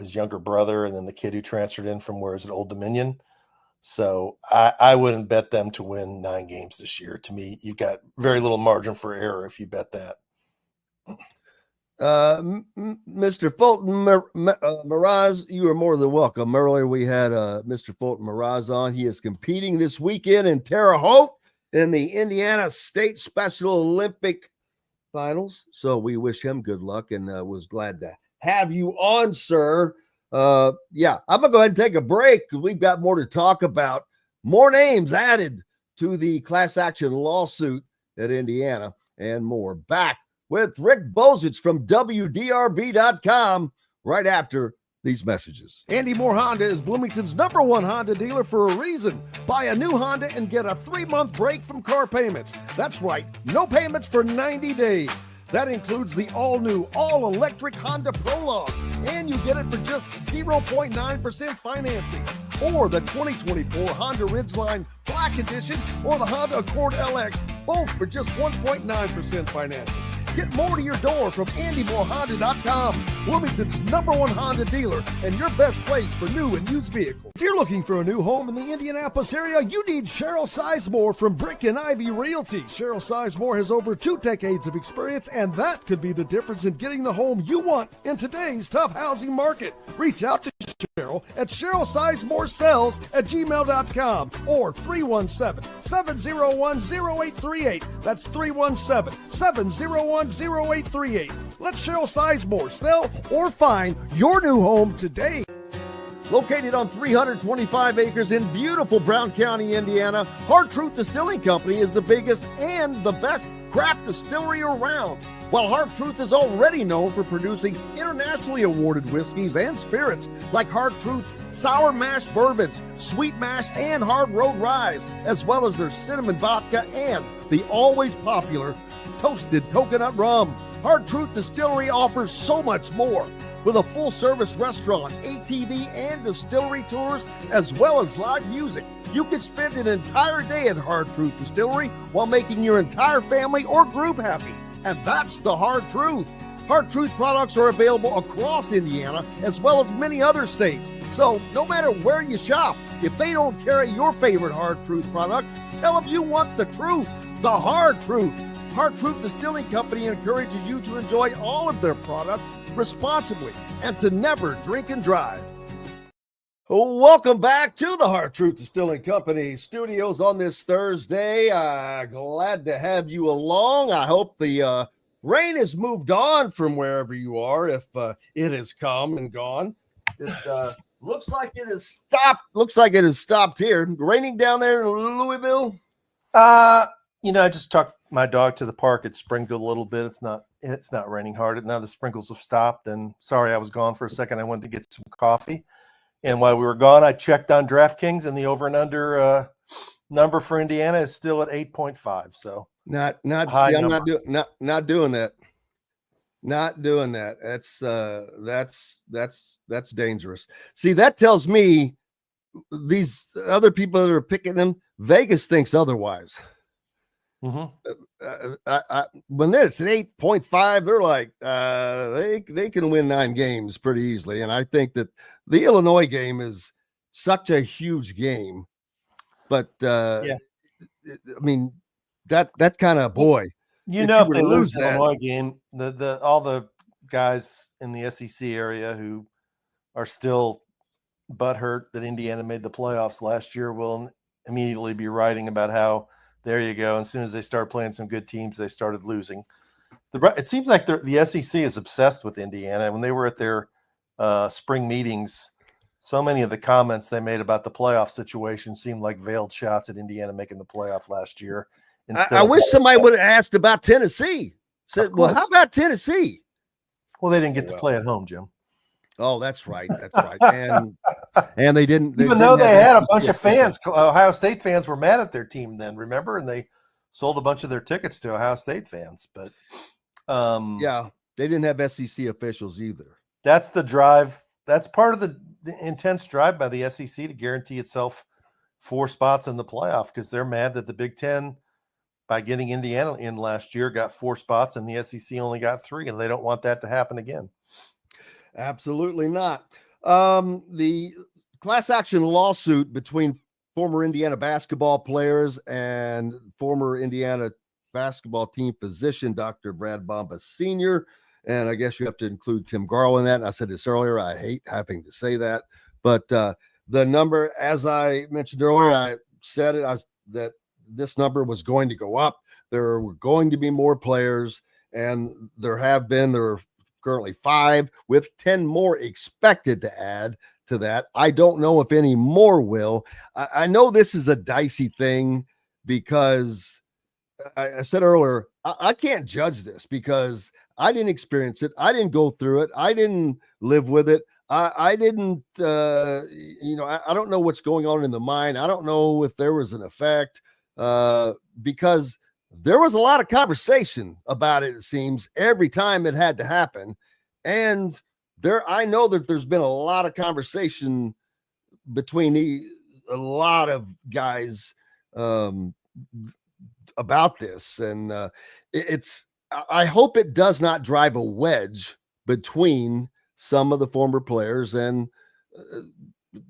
His younger brother, and then the kid who transferred in from Old Dominion. So I wouldn't bet them to win 9 games this year. To me, you've got very little margin for error if you bet that. Mr. Fulton Mraz, you are more than welcome. Earlier we had Mr. Fulton Mraz on. He is competing this weekend in Terre Haute in the Indiana State Special Olympic Finals. So we wish him good luck, and was glad to have you on, sir. I'm gonna go ahead and take a break because we've got more to talk about. more names added to the class action lawsuit at Indiana, and more. Back with Rick Bozich from WDRB.com right after these messages. Andy Moore Honda is Bloomington's #1 Honda dealer for a reason. Buy a new Honda and get a 3-month break from car payments. That's right, no payments for 90 days. That includes the all-new, all-electric Honda Prologue, and you get it for just 0.9% financing, or the 2024 Honda Ridgeline Black Edition or the Honda Accord LX, both for just 1.9% financing. Get more to your door from AndyMooreHonda.com, Bloomington's #1 Honda dealer and your best place for new and used vehicles. If you're looking for a new home in the Indianapolis area, you need Cheryl Sizemore from Brick and Ivy Realty. Cheryl Sizemore has over 2 decades of experience, and that could be the difference in getting the home you want in today's tough housing market. Reach out to Cheryl at CherylSizemooreSells@gmail.com or 317-701-0838. That's 317-701-0838. Let Cheryl Sizemore sell or find your new home today. Located on 325 acres in beautiful Brown County, Indiana, Hard Truth Distilling Company is the biggest and the best craft distillery around. While Hard Truth is already known for producing internationally awarded whiskeys and spirits like Hard Truth's sour mash bourbons, sweet mash, and hard road ryes, as well as their cinnamon vodka and the always popular toasted coconut rum. Hard Truth Distillery offers so much more. With a full-service restaurant, ATV, and distillery tours, as well as live music, you can spend an entire day at Hard Truth Distillery while making your entire family or group happy. And that's the Hard Truth. Hard Truth products are available across Indiana, as well as many other states. So no matter where you shop, if they don't carry your favorite Hard Truth product, tell them you want the truth, the Hard Truth. Hard Truth Distilling Company encourages you to enjoy all of their products responsibly and to never drink and drive. Welcome back to the Hard Truth Distilling Company studios on this Thursday. Glad to have you along. I hope the rain has moved on from wherever you are, if it has come and gone. It looks like it has stopped. Looks like it has stopped here. Raining down there in Louisville? I just took my dog to the park. It sprinkled a little bit. It's not raining hard. Now the sprinkles have stopped. And sorry, I was gone for a second. I went to get some coffee. And while we were gone, I checked on DraftKings, and the over and under number for Indiana is still at 8.5. So not high I'm number. not doing that. Not doing that. That's dangerous. See, that tells me these other people that are picking them, Vegas thinks otherwise. Mm-hmm. When it's at 8.5, they're like they can win 9 games pretty easily. And I think that the Illinois game is such a huge game. But I mean that kind of boy. If they lose the Illinois game, the all the guys in the SEC area who are still butthurt that Indiana made the playoffs last year will immediately be writing about how there you go. And as soon as they start playing some good teams, they started losing. It seems like the SEC is obsessed with Indiana. When they were at their spring meetings, so many of the comments they made about the playoff situation seemed like veiled shots at Indiana making the playoff last year. I wish somebody would have asked about Tennessee. Said, well, how about Tennessee? Well, they didn't get to play at home, Jim. Oh, that's right. That's right. And they didn't. Even though they had a bunch of fans, Ohio State fans were mad at their team then, remember? And they sold a bunch of their tickets to Ohio State fans. But yeah, they didn't have SEC officials either. That's the drive. That's part of the intense drive by the SEC to guarantee itself 4 spots in the playoff, because they're mad that the Big Ten, by getting Indiana in last year, got 4 spots and the SEC only got 3, and they don't want that to happen again. Absolutely not. The class action lawsuit between former Indiana basketball players and former Indiana basketball team physician, Dr. Brad Bomba Sr., and I guess you have to include Tim Garland in that. And I said this earlier. I hate having to say that. But the number, as I mentioned earlier, I said it, that this number was going to go up. There were going to be more players, and there are currently 5, with 10 more expected to add to that. I don't know if any more will. I know this is a dicey thing because I said earlier, I can't judge this because I didn't experience it. I didn't go through it. I didn't live with it. I didn't, I don't know what's going on in the mind. I don't know if there was an effect because there was a lot of conversation about it, it seems, every time it had to happen. And I know that there's been a lot of conversation between a lot of guys about this. And I hope it does not drive a wedge between some of the former players and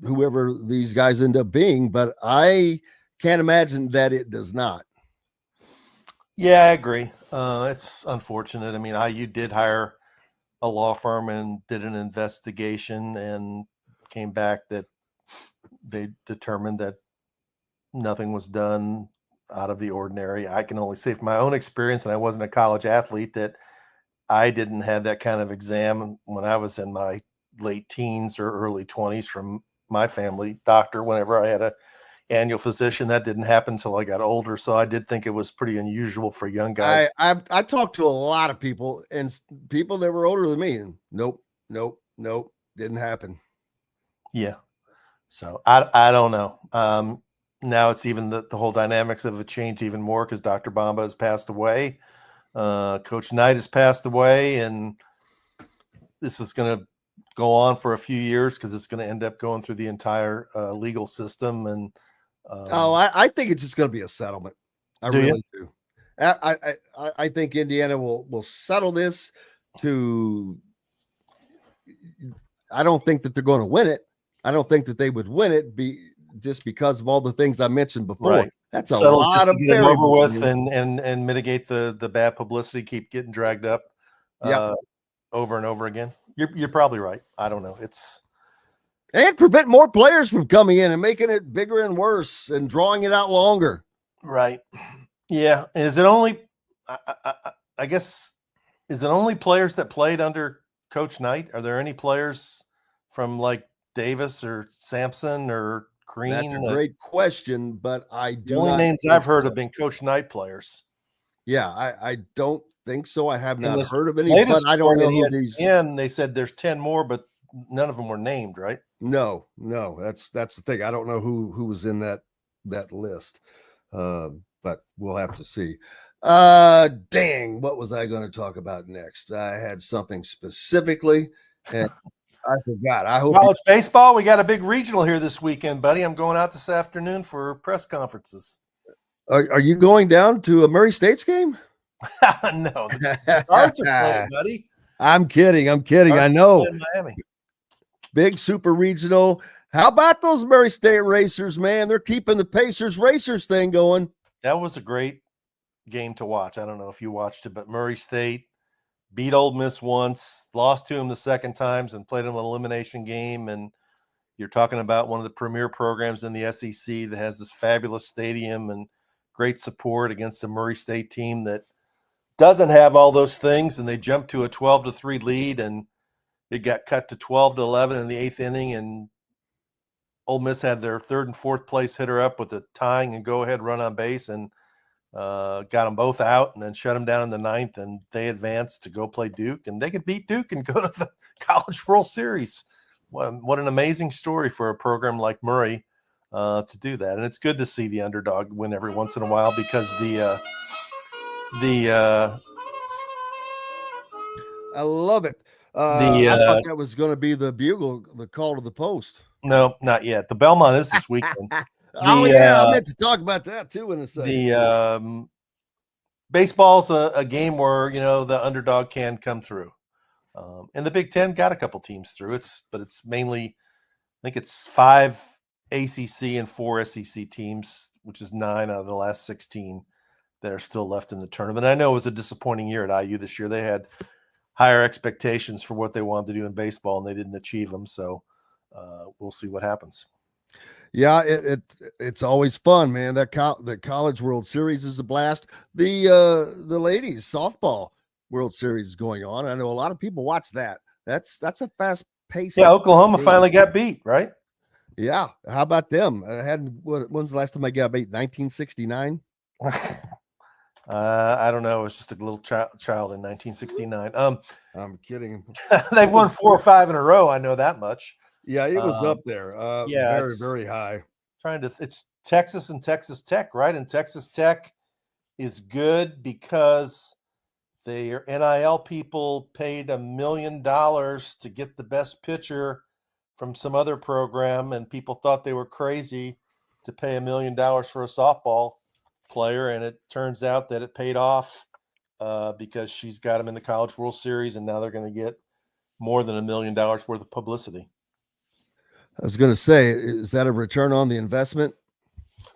whoever these guys end up being, but I can't imagine that it does not. Yeah, I agree. It's unfortunate. I mean, IU did hire a law firm and did an investigation and came back that they determined that nothing was done out of the ordinary. I can only say from my own experience, and I wasn't a college athlete, that I didn't have that kind of exam when I was in my late teens or early 20s from my family doctor. Whenever I had a annual physician, that didn't happen until I got older. So I did think it was pretty unusual for young guys. I talked to a lot of people and people that were older than me, and nope, didn't happen. Yeah. So I don't know. Now it's even the whole dynamics of it changed even more because Dr. Bomba has passed away. Coach Knight has passed away, and this is going to go on for a few years because it's going to end up going through the entire legal system. And I think it's just going to be a settlement. I really do. I think Indiana will settle this to. I don't think that they're going to win it. I don't think that they would win it just because of all the things I mentioned before. Right. That's a lot of get over with and mitigate the bad publicity, keep getting dragged up over and over again. You're probably right. I don't know. And prevent more players from coming in and making it bigger and worse and drawing it out longer. Right. Yeah. Is it only, I guess, is it only players that played under Coach Knight? Are there any players from like Davis or Sampson or Green? That's a great question, but I do. The only names I've heard have been Coach Knight players. Yeah, I don't think so. I have not heard of any, but I don't know who these. And they said there's 10 more, but none of them were named, right? No, that's the thing. I don't know who was in that list, but we'll have to see. Dang, what was I going to talk about next? I had something specifically, and I forgot. I hope college baseball. We got a big regional here this weekend, buddy. I'm going out this afternoon for press conferences. Are you going down to a Murray State's game? No, the Cards are playing, buddy. I'm kidding. I know. Miami. Big super regional. How about those Murray State Racers, man? They're keeping the Pacers Racers thing going. That was a great game to watch. I don't know if you watched it, but Murray State beat Ole Miss once, lost to them the second times, and played them an elimination game. And you're talking about one of the premier programs in the SEC that has this fabulous stadium and great support against a Murray State team that doesn't have all those things. And they jumped to a 12-3 lead, and it got cut to 12-11 in the 8th inning. And Ole Miss had their third and fourth place hitter up with a tying and go-ahead run on base, and got them both out and then shut them down in the 9th, and they advanced to go play Duke, and they could beat Duke and go to the College World Series. What an amazing story for a program like Murray to do that. And it's good to see the underdog win every once in a while because I love it. I thought that was going to be the bugle, the call to the post. No, not yet. The Belmont is this weekend. I meant to talk about that too in a second. The baseball's a game where the underdog can come through, and the Big Ten got a couple teams through. But it's mainly, I think it's 5 ACC and 4 SEC teams, which is 9 out of the last 16 that are still left in the tournament. I know it was a disappointing year at IU this year. They had higher expectations for what they wanted to do in baseball, and they didn't achieve them. So we'll see what happens. Yeah, it's always fun, man. The College World Series is a blast. The ladies softball World Series is going on. I know a lot of people watch that. That's a pace. Yeah, of Oklahoma the finally game. got beat, right? Yeah. How about them? When's the last time I got beat? 1969. I don't know. It was just a little child in 1969. I'm kidding. They've won 4 or 5 in a row. I know that much. Yeah, it was up there. Yeah, very, very high. It's Texas and Texas Tech, right? And Texas Tech is good because their NIL people paid $1 million to get the best pitcher from some other program, and people thought they were crazy to pay $1 million for a softball player, and it turns out that it paid off because she's got him in the College World Series, and now they're going to get more than $1 million worth of publicity. I was going to say, is that a return on the investment?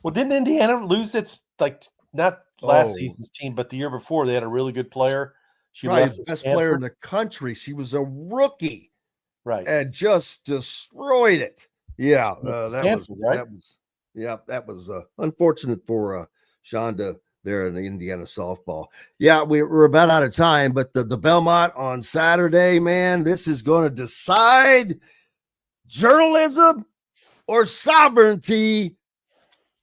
Well, didn't Indiana lose its not last season's team, but the year before? They had a really good player. She left the best player in the country. She was a rookie, right, and just destroyed it. Yeah, that was unfortunate for Shonda there in the Indiana softball. Yeah, we're about out of time, but the Belmont on Saturday, man, this is going to decide journalism or sovereignty.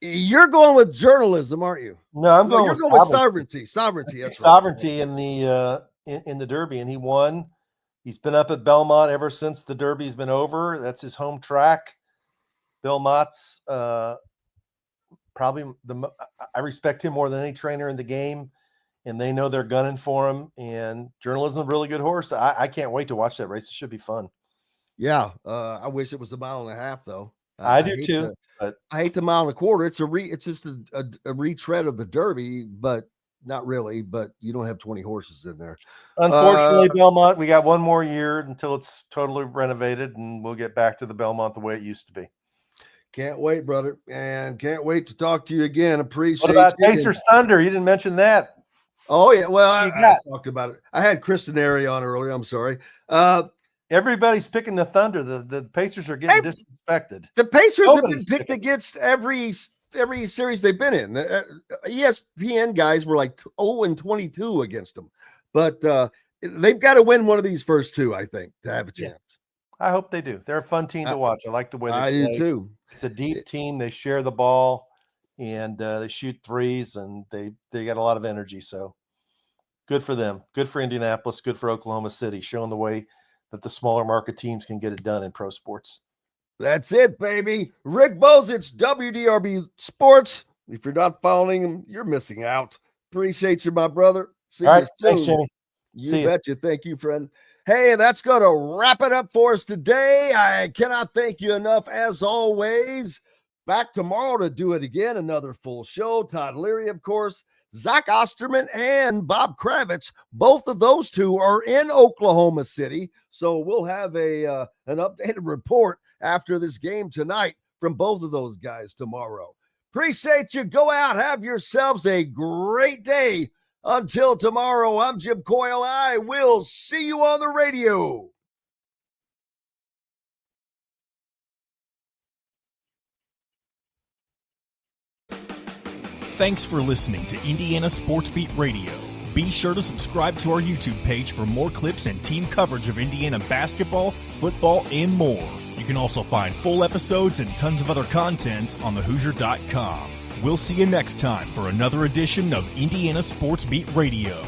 You're going with journalism, aren't you? No, I'm going with sovereignty. Sovereignty. That's sovereignty in the Derby, and he won. He's been up at Belmont ever since the Derby's been over. That's his home track. Belmont's probably I respect him more than any trainer in the game, and they know they're gunning for him. And journalism is a really good horse. I can't wait to watch that race. It should be fun. Yeah, I wish it was 1.5 miles though. I do too. But I hate the 1.25 miles. It's just a retread of the Derby, but not really. But you don't have 20 horses in there. Unfortunately, Belmont, we got one more year until it's totally renovated, and we'll get back to the Belmont the way it used to be. Can't wait, brother, and can't wait to talk to you again. Appreciate. What about Pacers Thunder? You didn't mention that. Oh yeah, well I talked about it. I had Chris Denari on earlier. I'm sorry. Everybody's picking the Thunder. The Pacers are getting disrespected. The Pacers have been picked against every series they've been in. ESPN guys were like 0-22 against them, but they've got to win one of these first two, I think, to have a chance. I hope they do. They're a fun team to watch. I like the way they play. I do too. It's a deep team. They share the ball, and they shoot threes, and they got a lot of energy. So good for them. Good for Indianapolis. Good for Oklahoma City, showing the way that the smaller market teams can get it done in pro sports. That's it, baby. Rick Bozich, WDRB Sports. If you're not following him, you're missing out. Appreciate you, my brother. See All you right, soon. thanks, Jenny. You betcha. Thank you, friend. Hey, that's going to wrap it up for us today. I cannot thank you enough, as always. Back tomorrow to do it again. Another full show. Todd Leary, of course. Zach Osterman and Bob Kravitz, both of those two are in Oklahoma City. So we'll have an updated report after this game tonight from both of those guys tomorrow. Appreciate you. Go out. Have yourselves a great day. Until tomorrow, I'm Jim Coyle. I will see you on the radio. Thanks for listening to Indiana Sports Beat Radio. Be sure to subscribe to our YouTube page for more clips and team coverage of Indiana basketball, football, and more. You can also find full episodes and tons of other content on thehoosier.com. We'll see you next time for another edition of Indiana Sports Beat Radio.